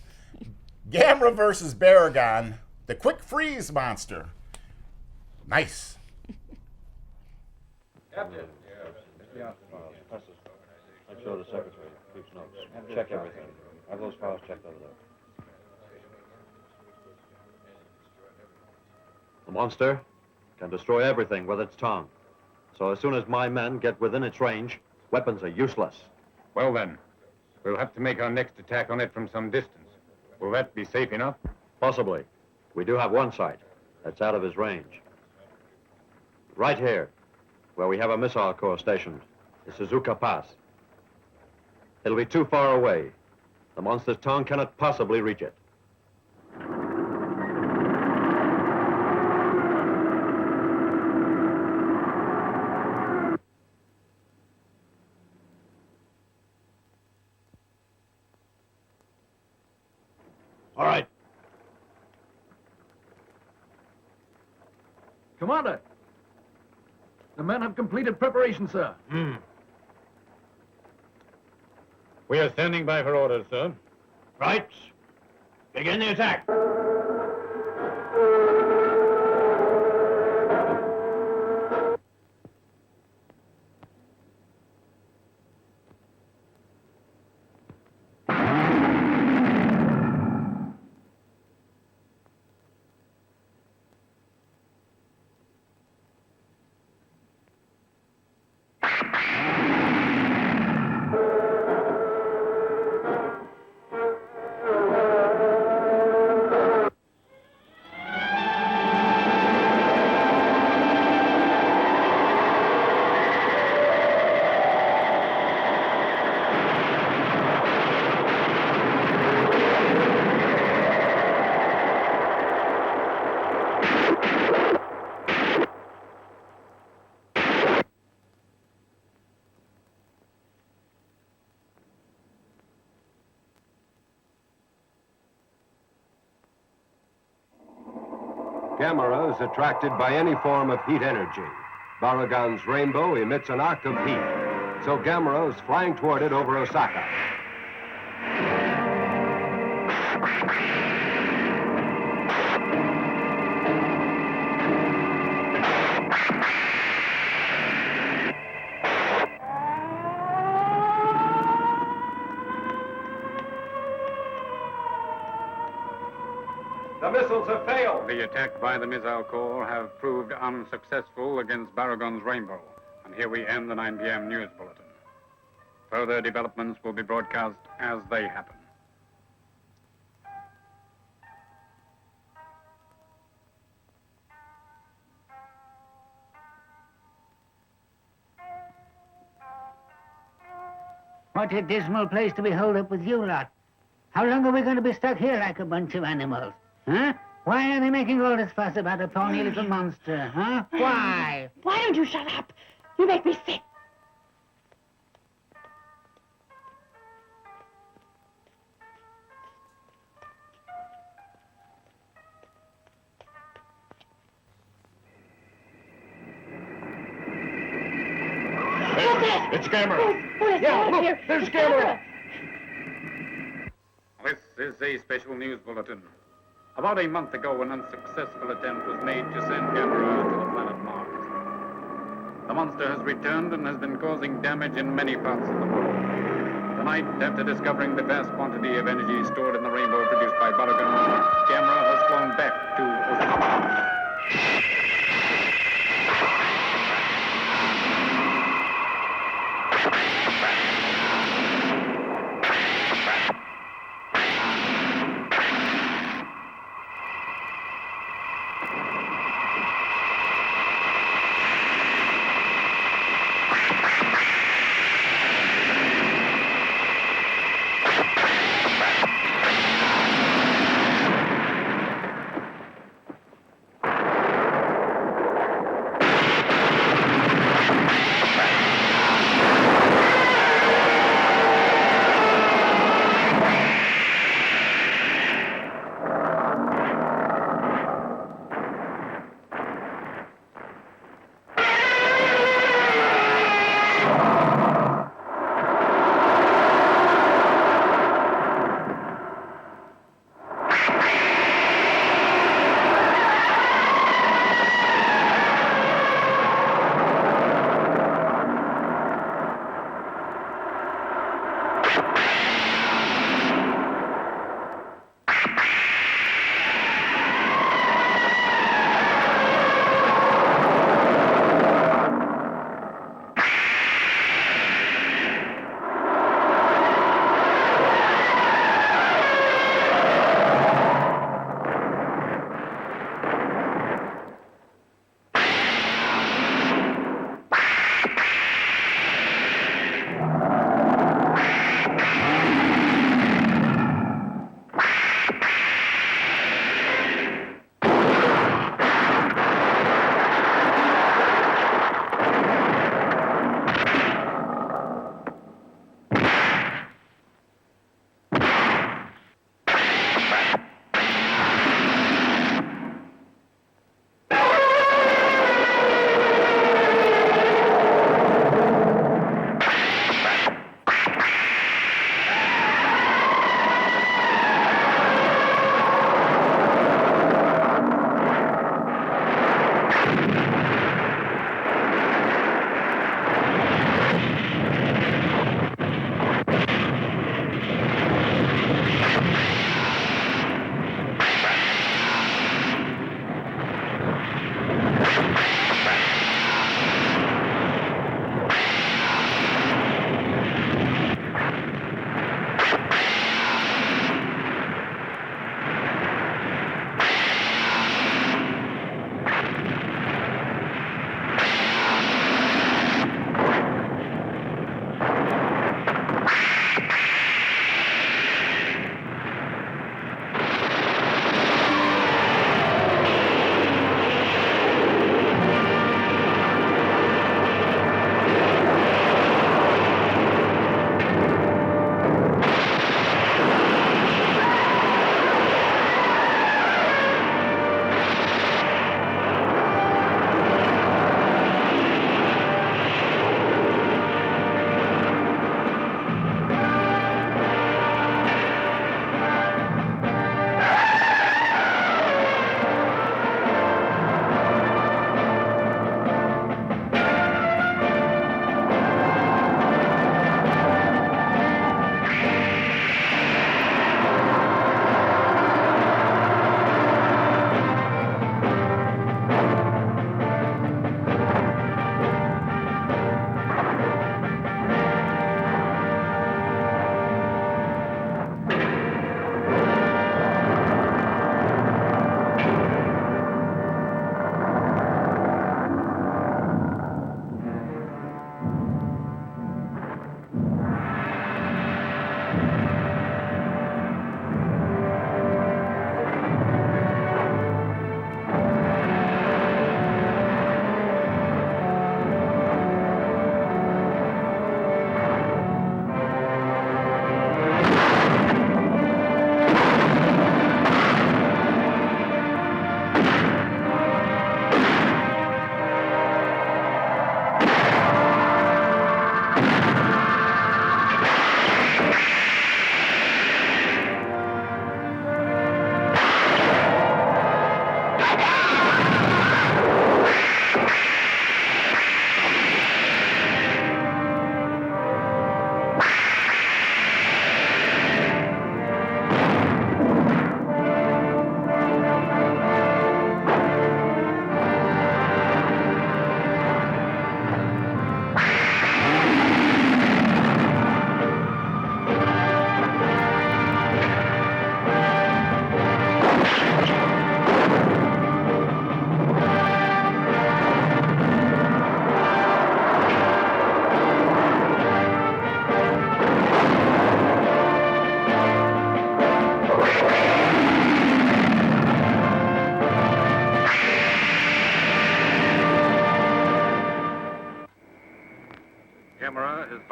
Gamera versus Baragon, the quick freeze monster. Nice. Captain. Make sure the secretary keeps notes. Check everything. Have those files checked over there. The monster can destroy everything with its tongue. So as soon as my men get within its range, weapons are useless. Well then, we'll have to make our next attack on it from some distance. Will that be safe enough? Possibly. We do have one site that's out of his range. Right here, where we have a missile corps stationed, is Suzuka Pass. It'll be too far away. The monster's tongue cannot possibly reach it. All right. Commander, the men have completed preparation, sir. We are standing by for orders, sir. Right. Begin the attack. Cameras attracted by any form of heat energy. Baragon's rainbow emits an arc of heat, so Gamera is flying toward it over Osaka. The missiles have failed. The attack by the missile corps have proved unsuccessful against Baragon's rainbow. And here we end the 9 p.m. news bulletin. Further developments will be broadcast as they happen. What a dismal place to be holed up with you lot. How long are we going to be stuck here like a bunch of animals? Huh? Why are they making all this fuss about a pony little monster, huh? Why? Why don't you shut up? You make me sick. It's Gamera. Yeah, look, here. There's Gamera. This is a special news bulletin. About a month ago, an unsuccessful attempt was made to send Gamera to the planet Mars. The monster has returned and has been causing damage in many parts of the world. Tonight, after discovering the vast quantity of energy stored in the rainbow produced by Baragon, Gamera has flown back to Osaka.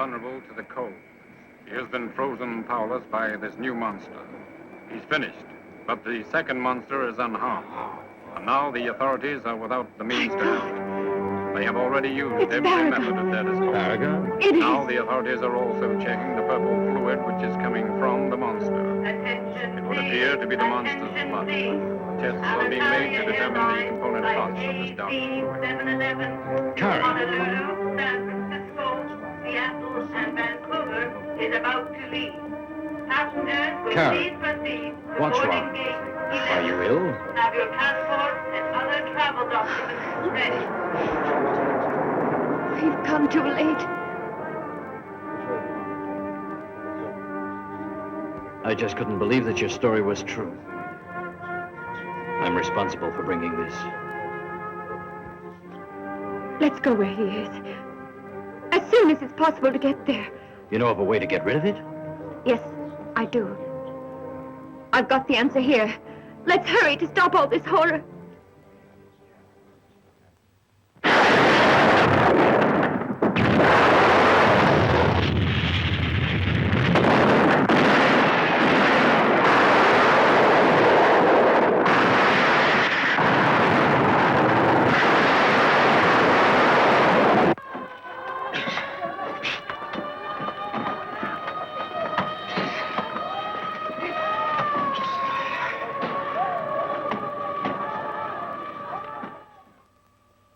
vulnerable to the cold. He has been frozen powerless by this new monster. He's finished, but the second monster is unharmed. And now the authorities are without the means to help. They have already used every method of their disposal. Baragon? Now the authorities are also checking the purple fluid which is coming from the monster. It would appear to be the monster's blood. Tests are being made to determine the component parts of this dark fluid. Karen. Honolulu, San Francisco, Seattle, and Vancouver is about to leave. Passengers will Karen, please proceed to what's boarding wrong? gate Are 11. you ill? Have your passports and other travel documents ready. We've come too late. I just couldn't believe that your story was true. I'm responsible for bringing this. Let's go where he is. As soon as it's possible to get there. You know of a way to get rid of it? Yes, I do. I've got the answer here. Let's hurry to stop all this horror.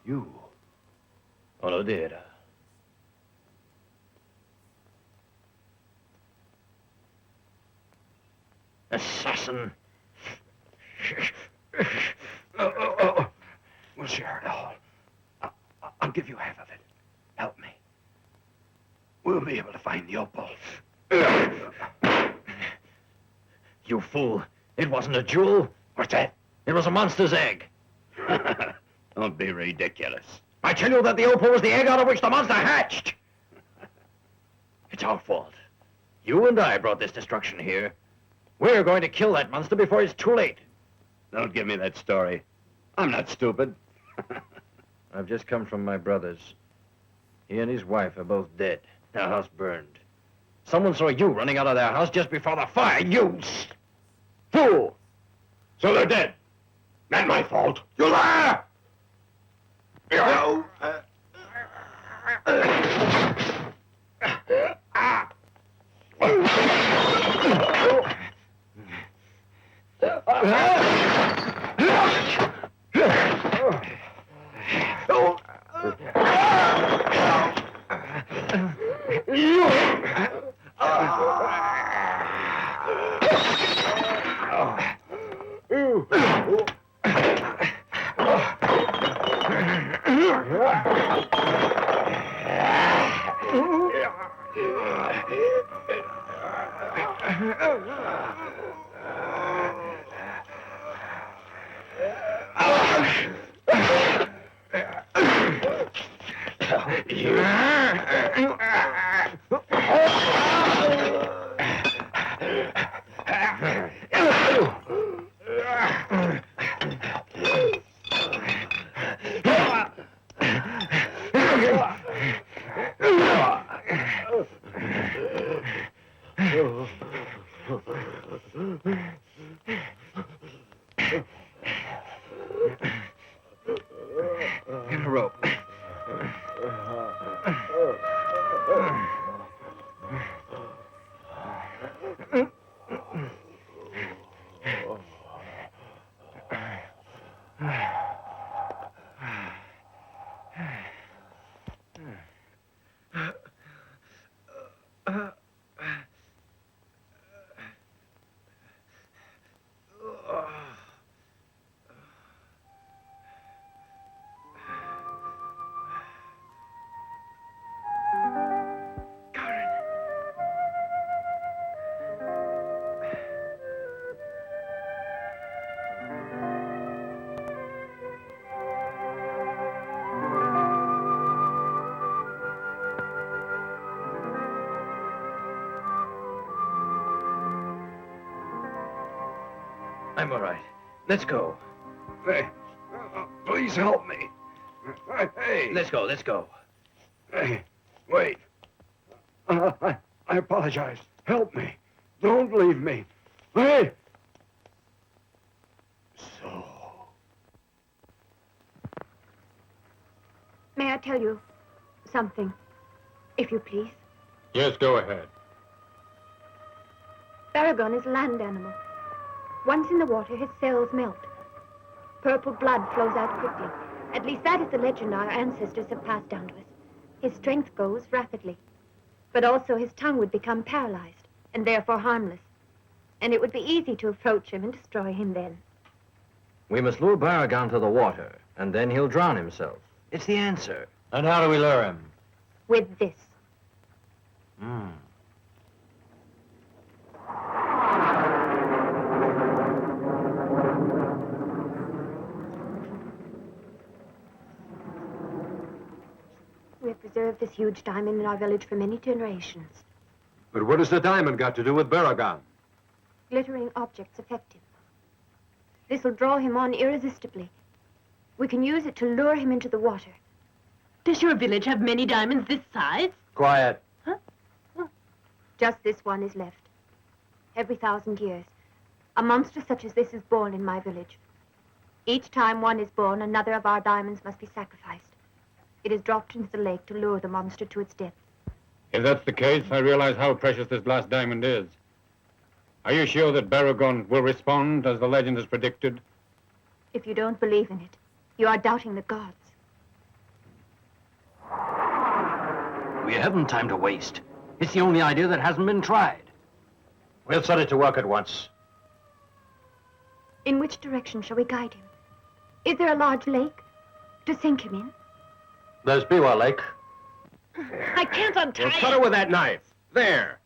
You. Olodera. Assassin. We'll share it all. I'll give you half of it. Help me. We'll be able to find the opal. You fool. It wasn't a jewel. What's that? It was a monster's egg. Don't be ridiculous. I tell you that the opal was the egg out of which the monster hatched. It's our fault. You and I brought this destruction here. We're going to kill that monster before it's too late. Don't give me that story. I'm not stupid. I've just come from my brother's. He and his wife are both dead. Their house burned. Someone saw you running out of their house just before the fire. You fool! So they're dead. Not my fault. You liar! No. Get a rope. I'm all right. Let's go. Hey, please help me. Hey. Let's go, let's go. Hey, wait. I apologize. Help me. Don't leave me. Hey! So. May I tell you something, if you please? Yes, go ahead. Baragon is a land animal. Once in the water, his cells melt. Purple blood flows out quickly. At least that is the legend our ancestors have passed down to us. His strength goes rapidly. But also his tongue would become paralyzed, and therefore harmless. And it would be easy to approach him and destroy him then. We must lure Baragon to the water, and then he'll drown himself. It's the answer. And how do we lure him? With this. We have preserved this huge diamond in our village for many generations. But what has the diamond got to do with Baragon? Glittering objects affect him. This will draw him on irresistibly. We can use it to lure him into the water. Does your village have many diamonds this size? Quiet. Just this one is left. Every 1,000 years, a monster such as this is born in my village. Each time one is born, another of our diamonds must be sacrificed. It is dropped into the lake to lure the monster to its death. If that's the case, I realize how precious this last diamond is. Are you sure that Baragon will respond as the legend has predicted? If you don't believe in it, you are doubting the gods. We haven't time to waste. It's the only idea that hasn't been tried. We'll set it to work at once. In which direction shall we guide him? Is there a large lake to sink him in? There's Biwa Lake. I can't untie Cut her with that knife. There.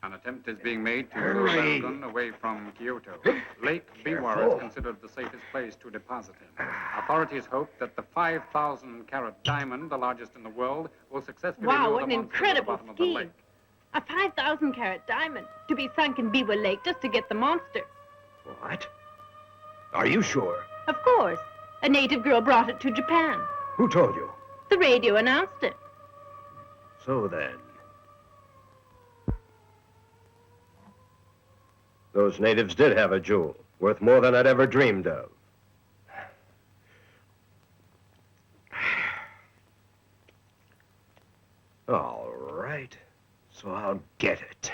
An attempt is being made to lure Baragon away from Kyoto. Lake Biwa is considered the safest place to deposit him. Authorities hope that the 5,000-carat diamond, the largest in the world, will successfully Wow, lure what the an monster to the incredible bottom of the scheme. lake. A 5,000-carat diamond to be sunk in Biwa Lake just to get the monster. What? Are you sure? Of course. A native girl brought it to Japan. Who told you? The radio announced it. So then. Those natives did have a jewel, worth more than I'd ever dreamed of. All right. So I'll get it.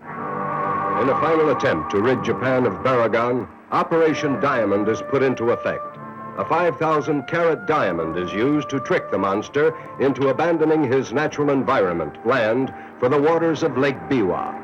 In a final attempt to rid Japan of Baragon, Operation Diamond is put into effect. A 5,000-carat diamond is used to trick the monster into abandoning his natural environment, land, for the waters of Lake Biwa.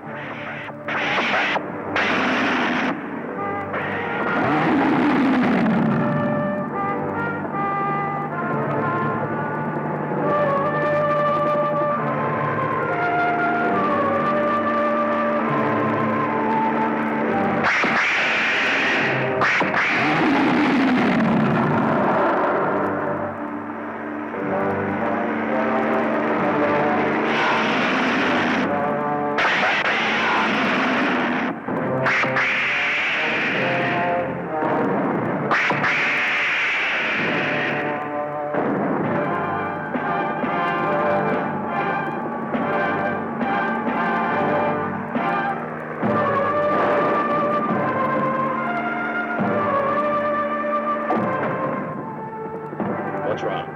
What's wrong?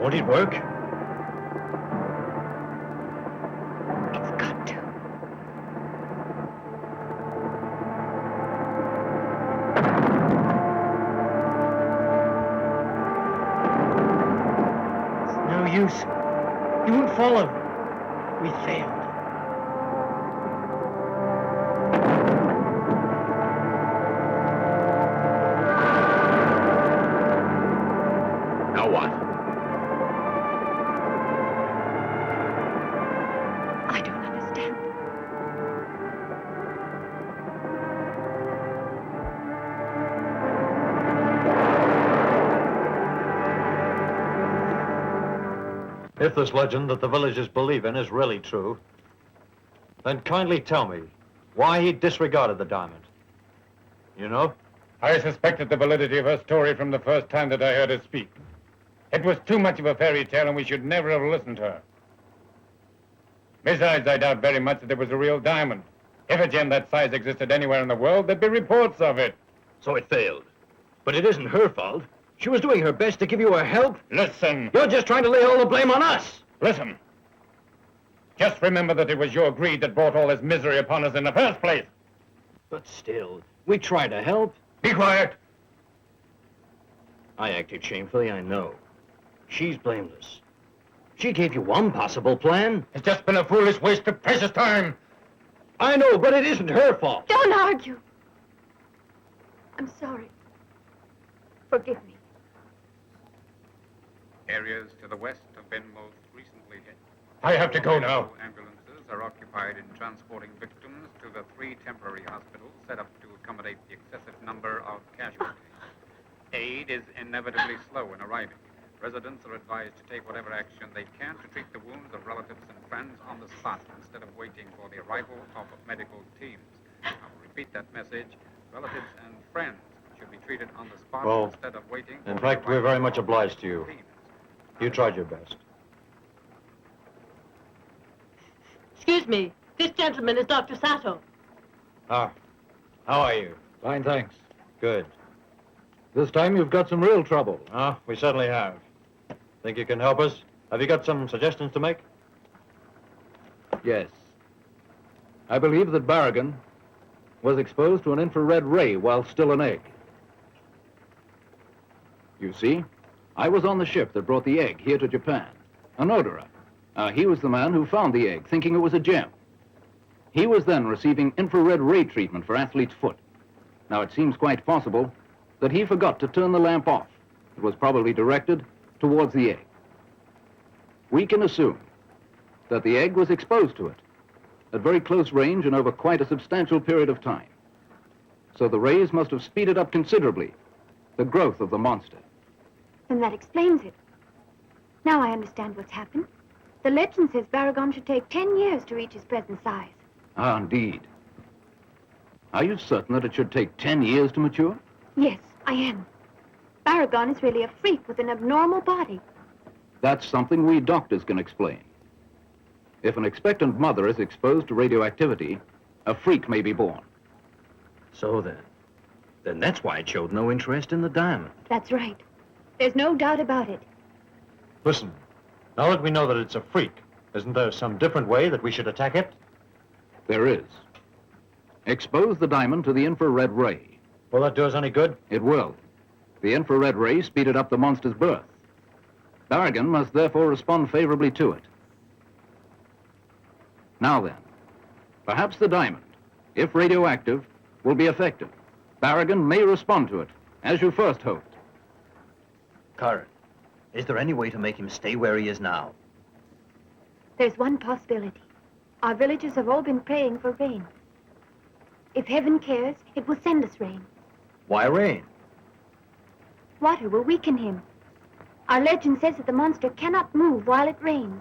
Won't it work? It's got to. It's no use. You won't follow. We failed. Now what? I don't understand. If this legend that the villagers believe in is really true, then kindly tell me why he disregarded the diamond. You know? I suspected the validity of her story from the first time that I heard her speak. It was too much of a fairy tale, and we should never have listened to her. Besides, I doubt very much that there was a real diamond. If a gem that size existed anywhere in the world, there'd be reports of it. So it failed. But it isn't her fault. She was doing her best to give you her help. Listen. You're just trying to lay all the blame on us. Listen. Just remember that it was your greed that brought all this misery upon us in the first place. But still, we tried to help. Be quiet. I acted shamefully, I know. She's blameless. She gave you one possible plan. It's just been a foolish waste of precious time. I know, but it isn't her fault. Don't argue. I'm sorry. Forgive me. Areas to the west have been most recently hit. I have to go now. Ambulances are occupied in transporting victims to the 3 temporary hospitals set up to accommodate the excessive number of casualties. Aid is inevitably slow in arriving. Residents are advised to take whatever action they can to treat the wounds of relatives and friends on the spot instead of waiting for the arrival of medical teams. I will repeat that message. Relatives and friends should be treated on the spot Well, instead of waiting for in the fact, we're arrival very much of obliged to you. teams. You tried your best. Excuse me. This gentleman is Dr. Sato. Ah, how are you? Fine, thanks. Good. This time you've got some real trouble. Ah, we certainly have. Think you can help us? Have you got some suggestions to make? Yes. I believe that Baragon was exposed to an infrared ray while still an egg. You see, I was on the ship that brought the egg here to Japan. Onodera. He was the man who found the egg, thinking it was a gem. He was then receiving infrared ray treatment for athlete's foot. Now, it seems quite possible that he forgot to turn the lamp off. It was probably directed towards the egg. We can assume that the egg was exposed to it at very close range and over quite a substantial period of time. So the rays must have speeded up considerably the growth of the monster. Then that explains it. Now I understand what's happened. The legend says Baragon should take 10 years to reach his present size. Ah, indeed. Are you certain that it should take 10 years to mature? Yes, I am. Baragon is really a freak with an abnormal body. That's something we doctors can explain. If an expectant mother is exposed to radioactivity, a freak may be born. So then that's why it showed no interest in the diamond. That's right. There's no doubt about it. Listen, now that we know that it's a freak, isn't there some different way that we should attack it? There is. Expose the diamond to the infrared ray. Will that do us any good? It will. The infrared ray speeded up the monster's birth. Baragon must therefore respond favorably to it. Now then, perhaps the diamond, if radioactive, will be effective. Baragon may respond to it, as you first hoped. Karen, is there any way to make him stay where he is now? There's one possibility. Our villagers have all been praying for rain. If heaven cares, it will send us rain. Why rain? Water will weaken him. Our legend says that the monster cannot move while it rains.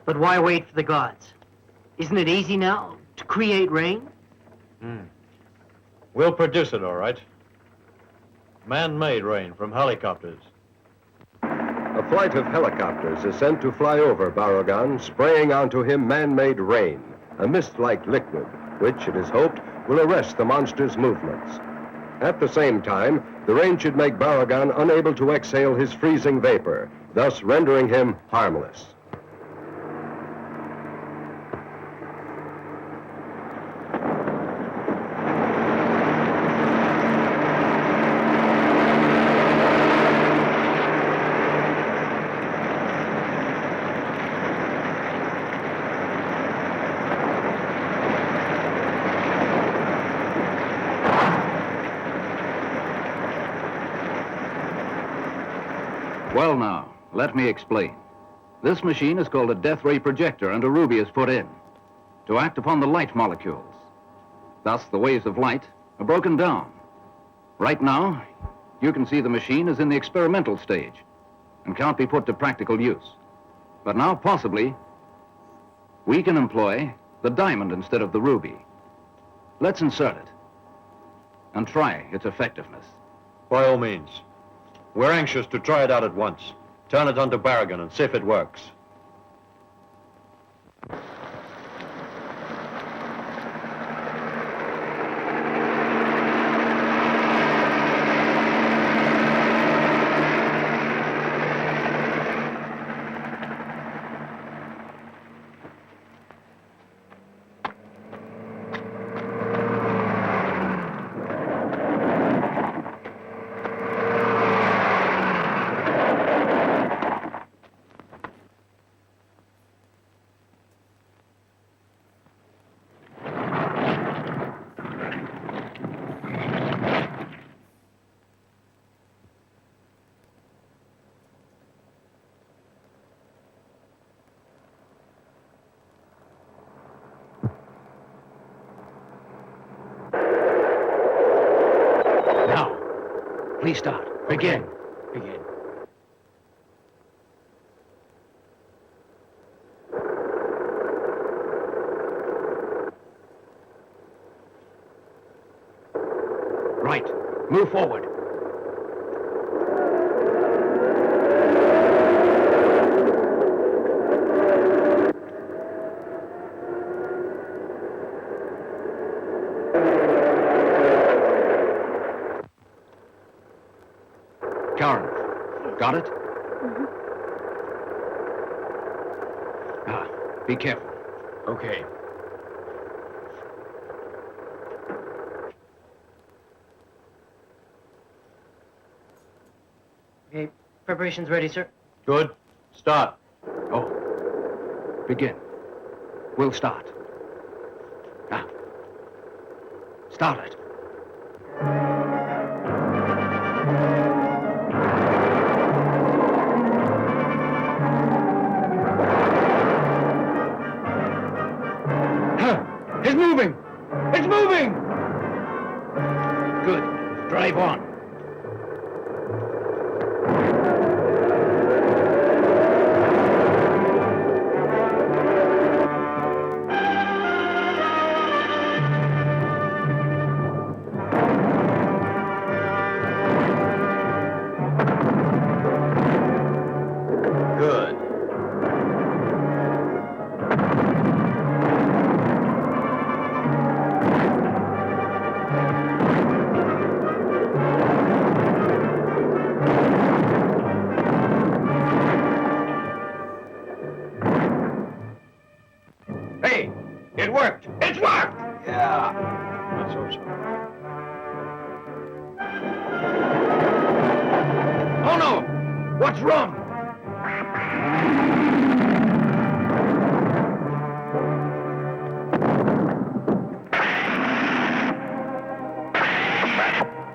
But why wait for the gods? Isn't it easy now to create rain? We'll produce it, all right. Man-made rain from helicopters. A flight of helicopters is sent to fly over Baragon, spraying onto him man-made rain, a mist-like liquid, which, it is hoped, will arrest the monster's movements. At the same time, the rain should make Baragon unable to exhale his freezing vapor, thus rendering him harmless. Well now, let me explain. This machine is called a death ray projector, and a ruby is put in to act upon the light molecules. Thus, the waves of light are broken down. Right now, you can see the machine is in the experimental stage and can't be put to practical use. But now, possibly, we can employ the diamond instead of the ruby. Let's insert it and try its effectiveness. By all means. We're anxious to try it out at once. Turn it onto Baragon and see if it works. Now, please start. Begin. Begin. Right. Move forward. Karen, got it? Ah, be careful. Okay. Okay, preparations ready, sir. Good. Start. Oh, begin. We'll start. Now, start it. It's moving! It's moving! Good. Drive on. Good. Hey, it worked! It's worked! Yeah. Let's hope so. Oh no! What's wrong?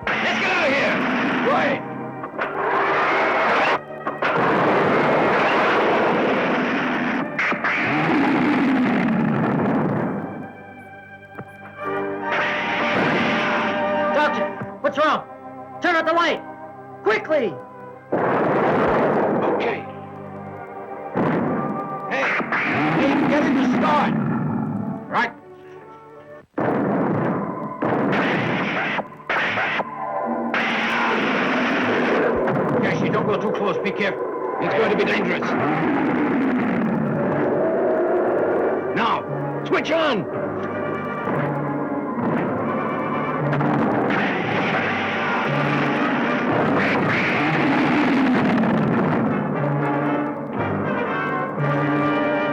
Let's get out of here! Right! Doctor, what's wrong? Turn out the light! Quickly! Okay. Hey, get him to start! Right. Jesse, don't go too close. Be careful. It's going to be dangerous. Now, switch on!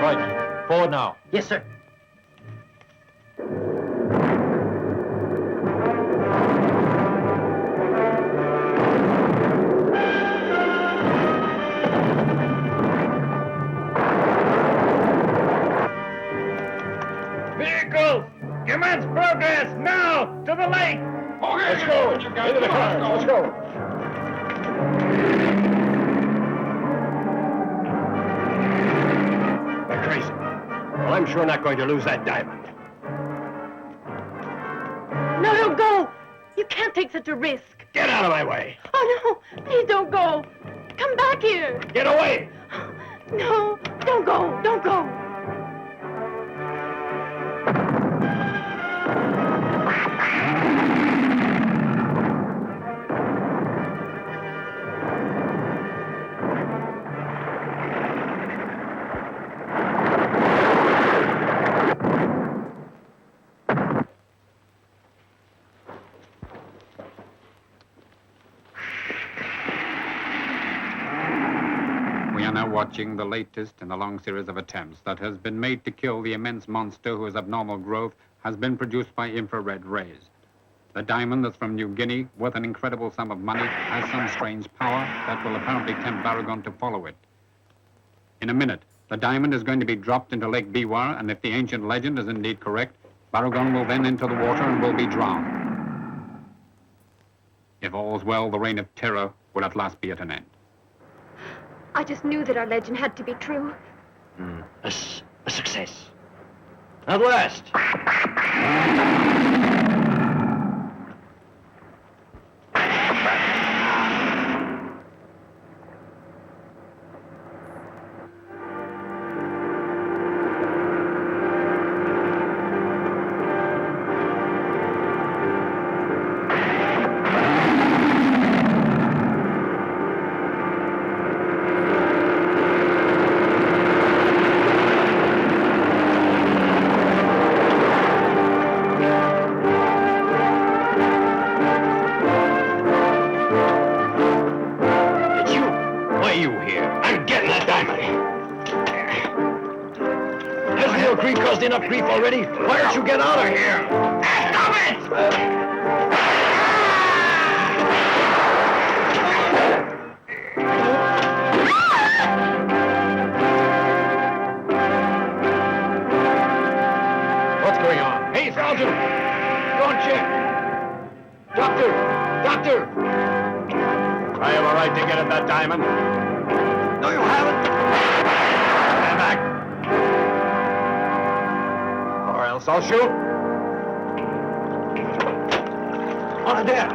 Right. Forward now. Yes, sir. Vehicles! Commence progress now to the lake! Okay, Let's go! Into the car! Let's go! They're crazy. Well, I'm sure not going to lose that diamond. No, don't go. You can't take such a risk. Get out of my way! Oh, no. Please don't go. Come back here. Get away! No, don't go. Don't go. watching the latest in a long series of attempts that has been made to kill the immense monster whose abnormal growth has been produced by infrared rays. The diamond that's from New Guinea, worth an incredible sum of money, has some strange power that will apparently tempt Baragon to follow it. In a minute, the diamond is going to be dropped into Lake Biwa, and if the ancient legend is indeed correct, Baragon will then enter the water and will be drowned. If all's well, the reign of terror will at last be at an end. I just knew that our legend had to be true. A success. At last. Enough grief already? Why don't you get out of here? Stop it! What's going on? Hey, Sergeant! Go and check. Doctor! Doctor! I have a right to get at that diamond. No, you haven't. Stand back. Or else I'll shoot. On there.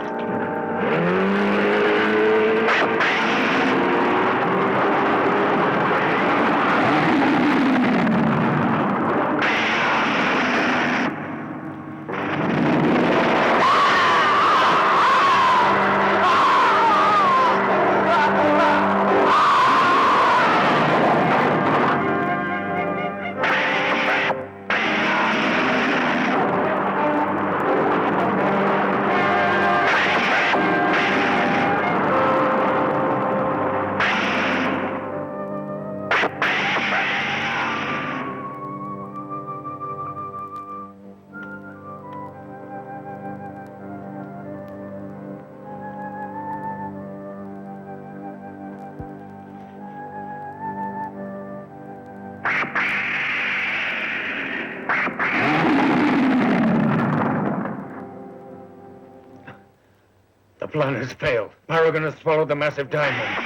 The plan has failed. Baragon has swallowed the massive diamond.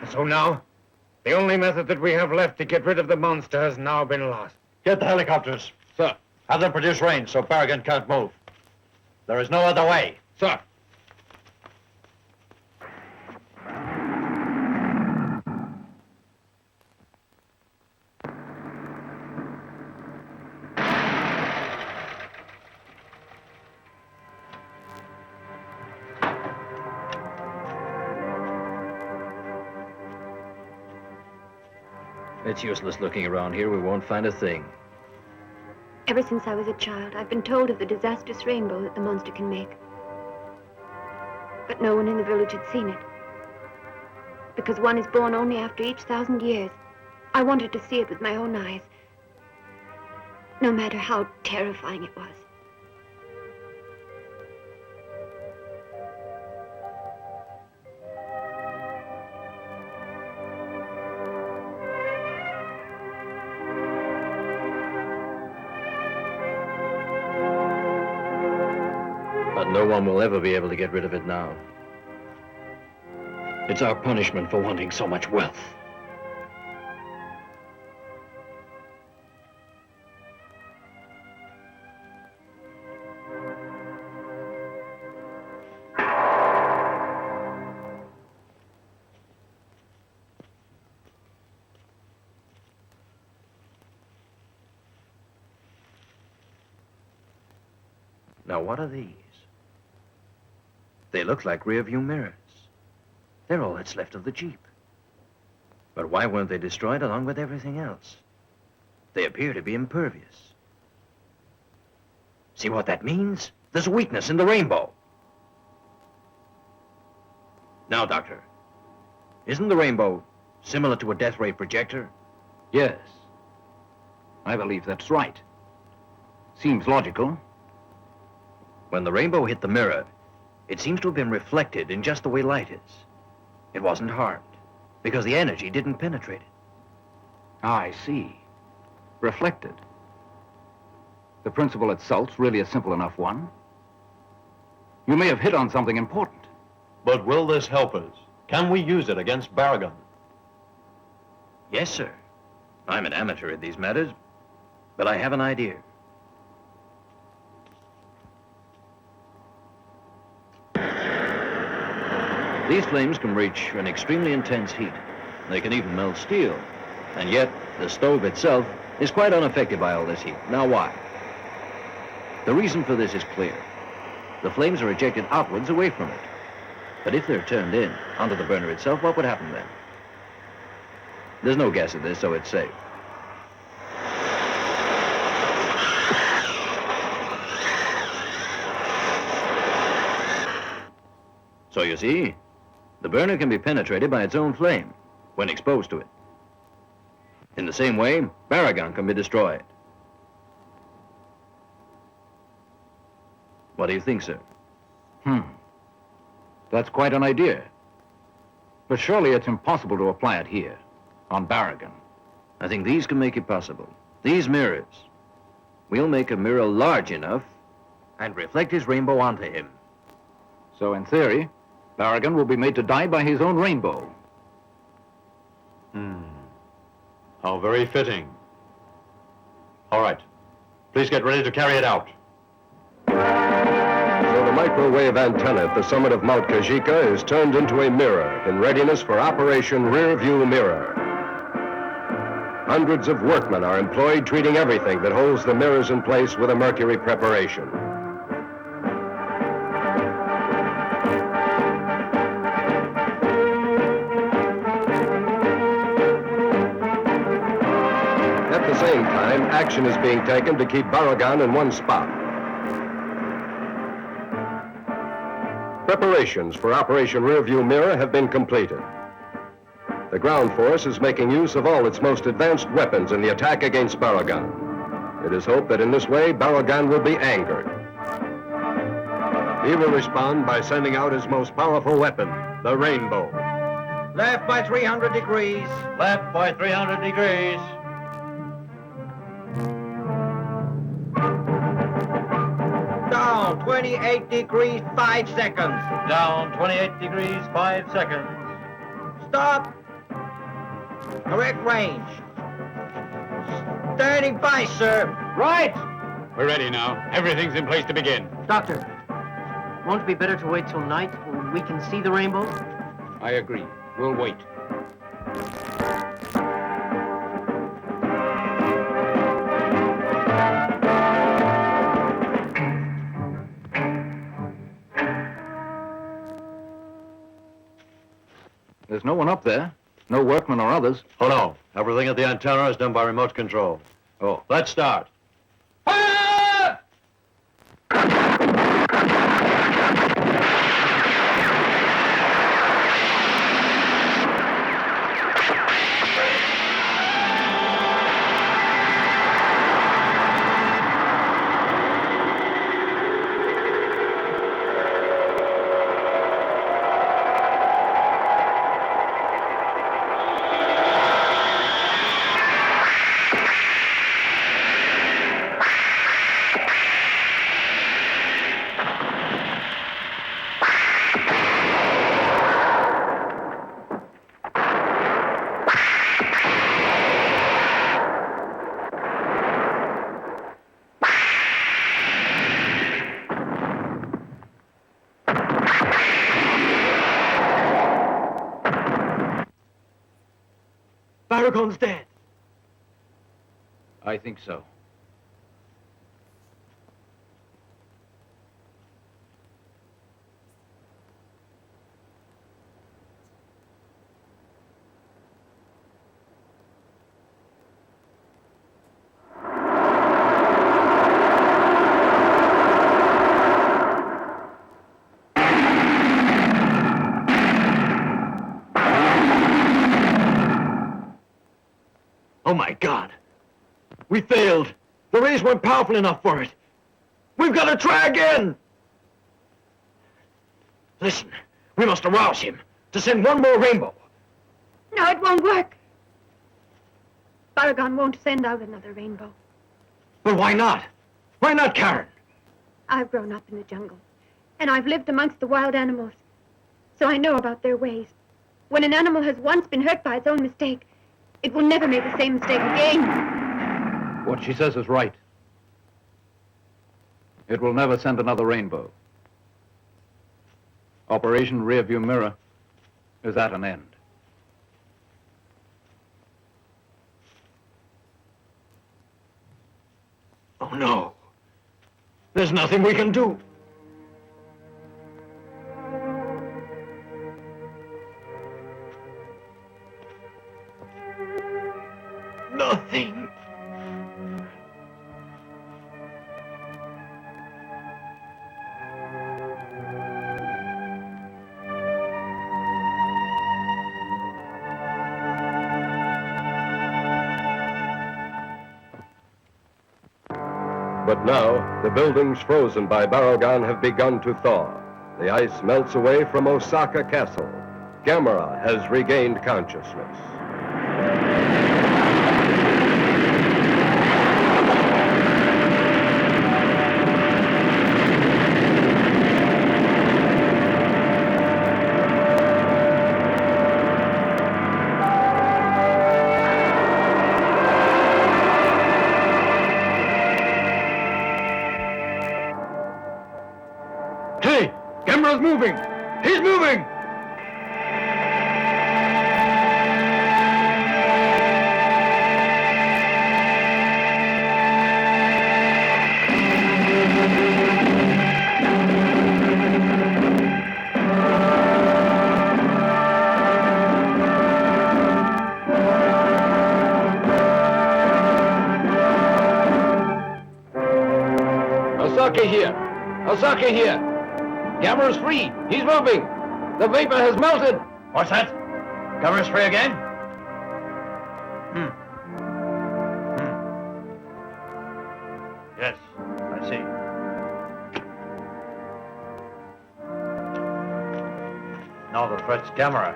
And so now, the only method that we have left to get rid of the monster has now been lost. Get the helicopters. Sir. Have them produce range so Baragon can't move. There is no other way. Sir. It's useless looking around here. We won't find a thing. Ever since I was a child, I've been told of the disastrous rainbow that the monster can make. But no one in the village had seen it. Because one is born only after each 1,000 years. I wanted to see it with my own eyes. No matter how terrifying it was. But no one will ever be able to get rid of it now. It's our punishment for wanting so much wealth. Now, what are these? They look like rear-view mirrors. They're all that's left of the Jeep. But why weren't they destroyed along with everything else? They appear to be impervious. See what that means? There's a weakness in the rainbow. Now, Doctor, isn't the rainbow Similar to a death ray projector? Yes. I believe that's right. Seems logical. When the rainbow hit the mirror, it seems to have been reflected in just the way light is. It wasn't harmed, because the energy didn't penetrate it. I see. Reflected. The principle itself's really a simple enough one. You may have hit on something important. But will this help us? Can we use it against Baragon? Yes, sir. I'm an amateur at these matters, but I have an idea. These flames can reach an extremely intense heat. They can even melt steel. And yet, the stove itself is quite unaffected by all this heat. Now, why? The reason for this is clear. The flames are ejected outwards away from it. But if they're turned in onto the burner itself, what would happen then? There's no gas in this, so it's safe. So you see, the burner can be penetrated by its own flame when exposed to it. In the same way, Baragon can be destroyed. What do you think, sir? That's quite an idea. But surely it's impossible to apply it here, on Baragon. I think these can make it possible. These mirrors. We'll make a mirror large enough and reflect his rainbow onto him. So in theory, Baragon will be made to die by his own rainbow. How very fitting. All right. Please get ready to carry it out. So the microwave antenna at the summit of Mount Kajika is turned into a mirror in readiness for Operation Rear View Mirror. Hundreds of workmen are employed treating everything that holds the mirrors in place with a mercury preparation. At the same time, action is being taken to keep Baragon in one spot. Preparations for Operation Rearview Mirror have been completed. The ground force is making use of all its most advanced weapons in the attack against Baragon. It is hoped that in this way, Baragon will be angered. He will respond by sending out his most powerful weapon, the rainbow. Left by 300 degrees. Left by 300 degrees. Down 28 degrees, 5 seconds. Down 28 degrees, 5 seconds. Stop. Correct range. Standing by, sir. Right! We're ready now. Everything's in place to begin. Doctor, won't it be better to wait till night when we can see the rainbow? I agree. We'll wait. There's no one up there. No workmen or others. Oh, no. Everything at the antenna is done by remote control. Oh. Let's start. Baragon's dead. I think so. God. We failed. The rays weren't powerful enough for it. We've got to try again. Listen, we must arouse him to send one more rainbow. No, it won't work. Baragon won't send out another rainbow. But why not? Why not, Karen? I've grown up in the jungle, and I've lived amongst the wild animals, so I know about their ways. When an animal has once been hurt by its own mistake, it will never make the same mistake again. What she says is right. It will never send another rainbow. Operation Rearview Mirror is at an end. Oh, no. There's nothing we can do. Nothing. But now, the buildings frozen by Baragon have begun to thaw. The ice melts away from Osaka Castle. Gamera has regained consciousness. Hey! Gamera's moving! He's moving! Osaka here! Osaka here! Gamera's free! He's moving! The vapor has melted! What's that? Gamera's free again? Yes, I see. Now the threat's Gamera.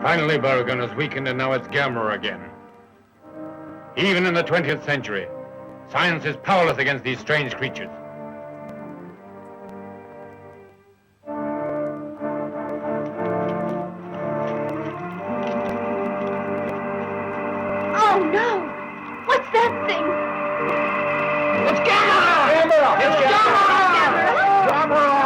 Finally, Baragon is weakened, and now it's Gamera again. Even in the 20th century, science is powerless against these strange creatures. Oh, no! What's that thing? It's Gamera! Gamera! It's Gamera! Gamera!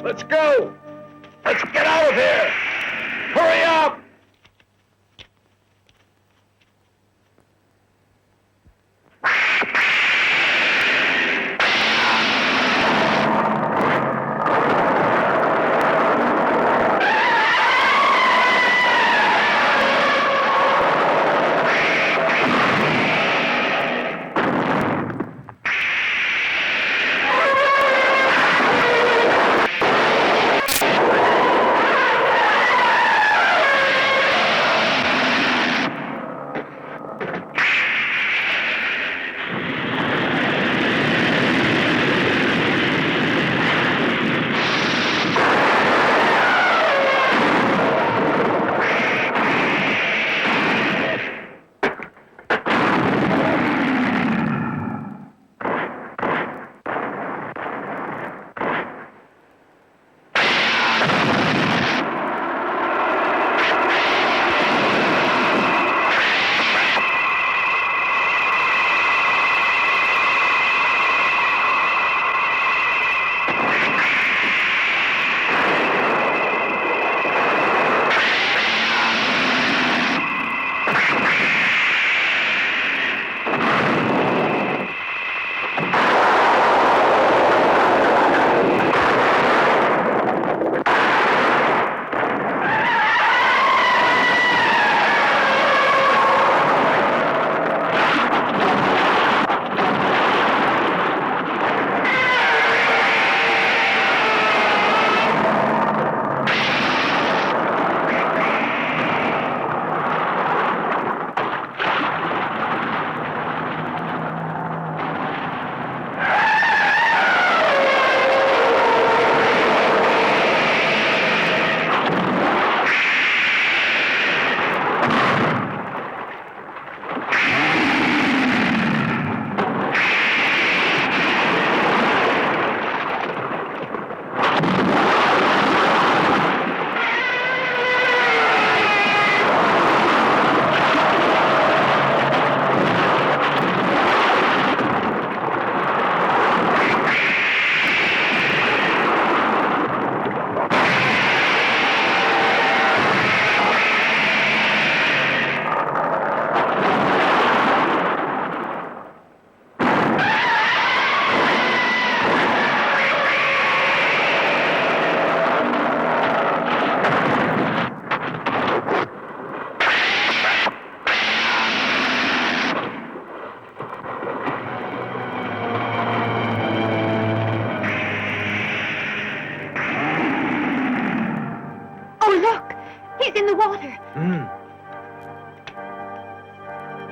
Let's go! Let's get out of here! Hurry up!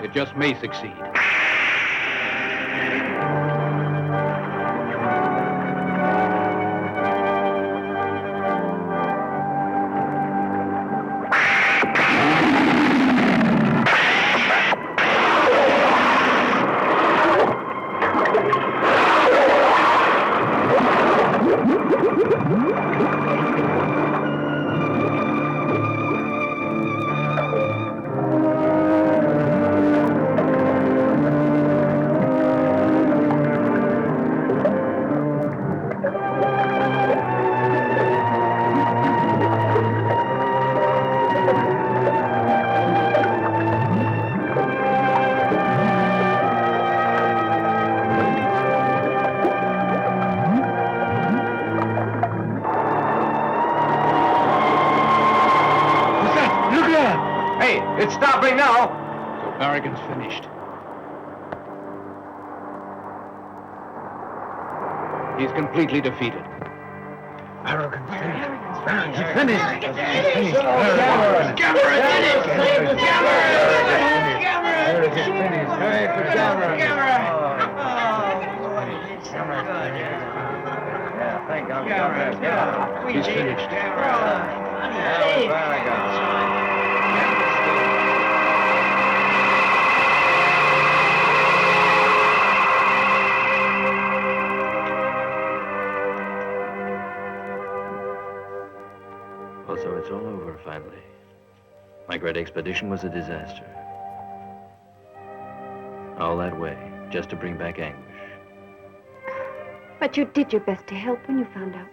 It just may succeed. Hey, it's stopping now. So Baragon's finished. He's completely defeated. Baragon's finished. Baragon's He's finished. finished. Cameron! Cameron did it! Save us, Cameron! Baragon's finished. Hooray for Cameron. Yeah, thank God. He's finished. Well, so it's all over finally. My great expedition was a disaster. All that way, just to bring back anguish. But you did your best to help when you found out.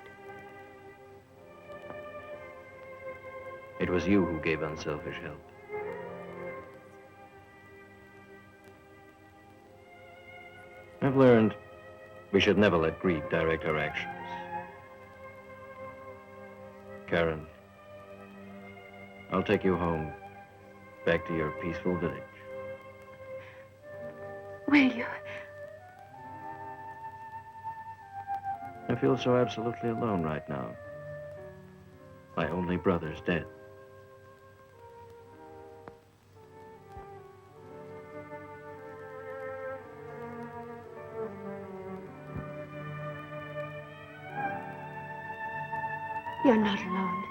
It was you who gave unselfish help. I've learned we should never let greed direct our actions. Karen, I'll take you home, back to your peaceful village. Will you? I feel so absolutely alone right now. My only brother's dead. You're not alone.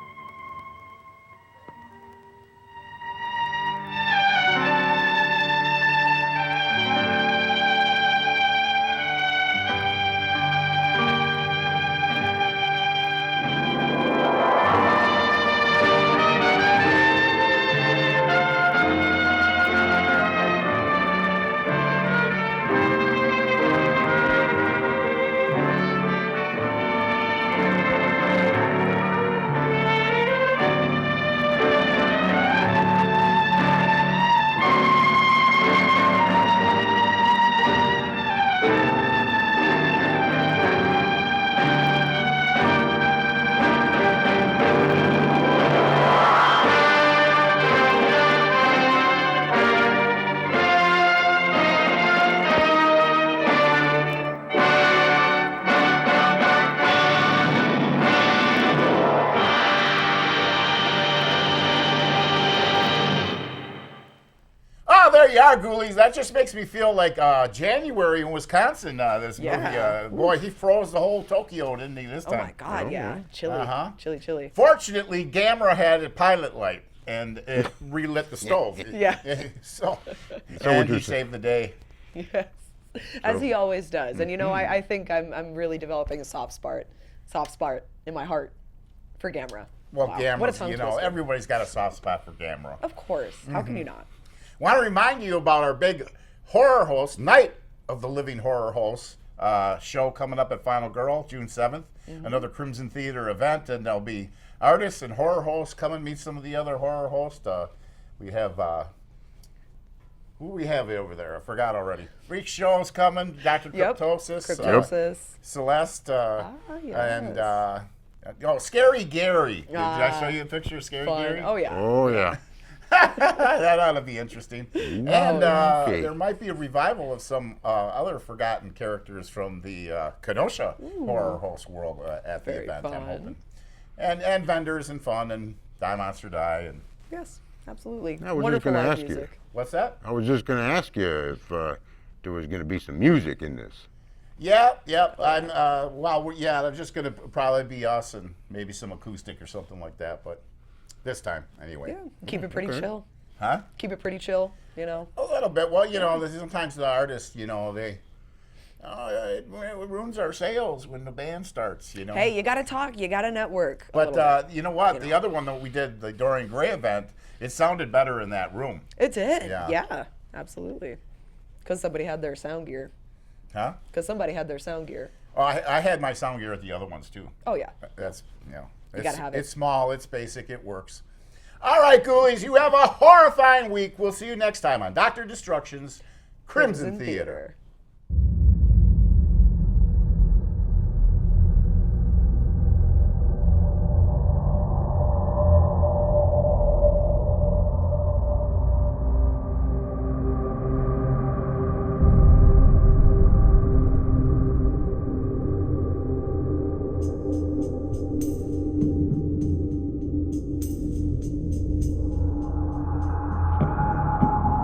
There you are, Ghoulies. That just makes me feel like January in Wisconsin. This Yeah. movie, boy, he froze the whole Tokyo, didn't he? This Oh time. my God, yeah. Chilly. Chilly. Fortunately, Gamera had a pilot light, and it relit the stove. Yeah. So would he you say? saved the day. Yes. As he always does. And you know, I think I'm really developing a soft spot in my heart for Gamera. Well, Wow. Gamera, What a tongue you know, twister. everybody's got a soft spot for Gamera. Of course. How can you not? Want to remind you about our big horror host, Night of the Living Horror Hosts show coming up at Final Girl, June 7th. Another Crimson Theater event, and there'll be artists and horror hosts come and meet some of the other horror hosts. We have, who we have over there? I forgot already. Freak Show's coming, Dr. Cryptosis. Cryptosis. Celeste, Yes. and, Scary Gary. Did I show you a picture of Scary Fun. Gary? Oh, yeah. Oh, yeah. That ought to be interesting. And okay. there might be a revival of some other forgotten characters from the Kenosha horror host world at the Very event, I'm fun. hoping. And vendors and fun and Die Monster Die and Yes. Absolutely. I was just Wonderful going to live ask music. you. What's that? I was just going to ask you if there was going to be some music in this. Yeah. I'm. They're just gonna probably be us and maybe some acoustic or something like that. But this time, anyway. Yeah. Keep it pretty chill. Huh? Keep it pretty chill. You know. A little bit. Well, sometimes the artists, they. It ruins our sales when the band starts, Hey, you got to talk. You got to network. But you know what? The other one that we did, the Dorian Gray event, it sounded better in that room. It did. Yeah. Yeah, absolutely. Because somebody had their sound gear. Huh? Because somebody had their sound gear. Oh, I had my sound gear at the other ones too. Oh, yeah. That's, You gotta have it. It's small, it's basic, it works. All right, ghoulies, you have a horrifying week. We'll see you next time on Dr. Destruction's Crimson Theater.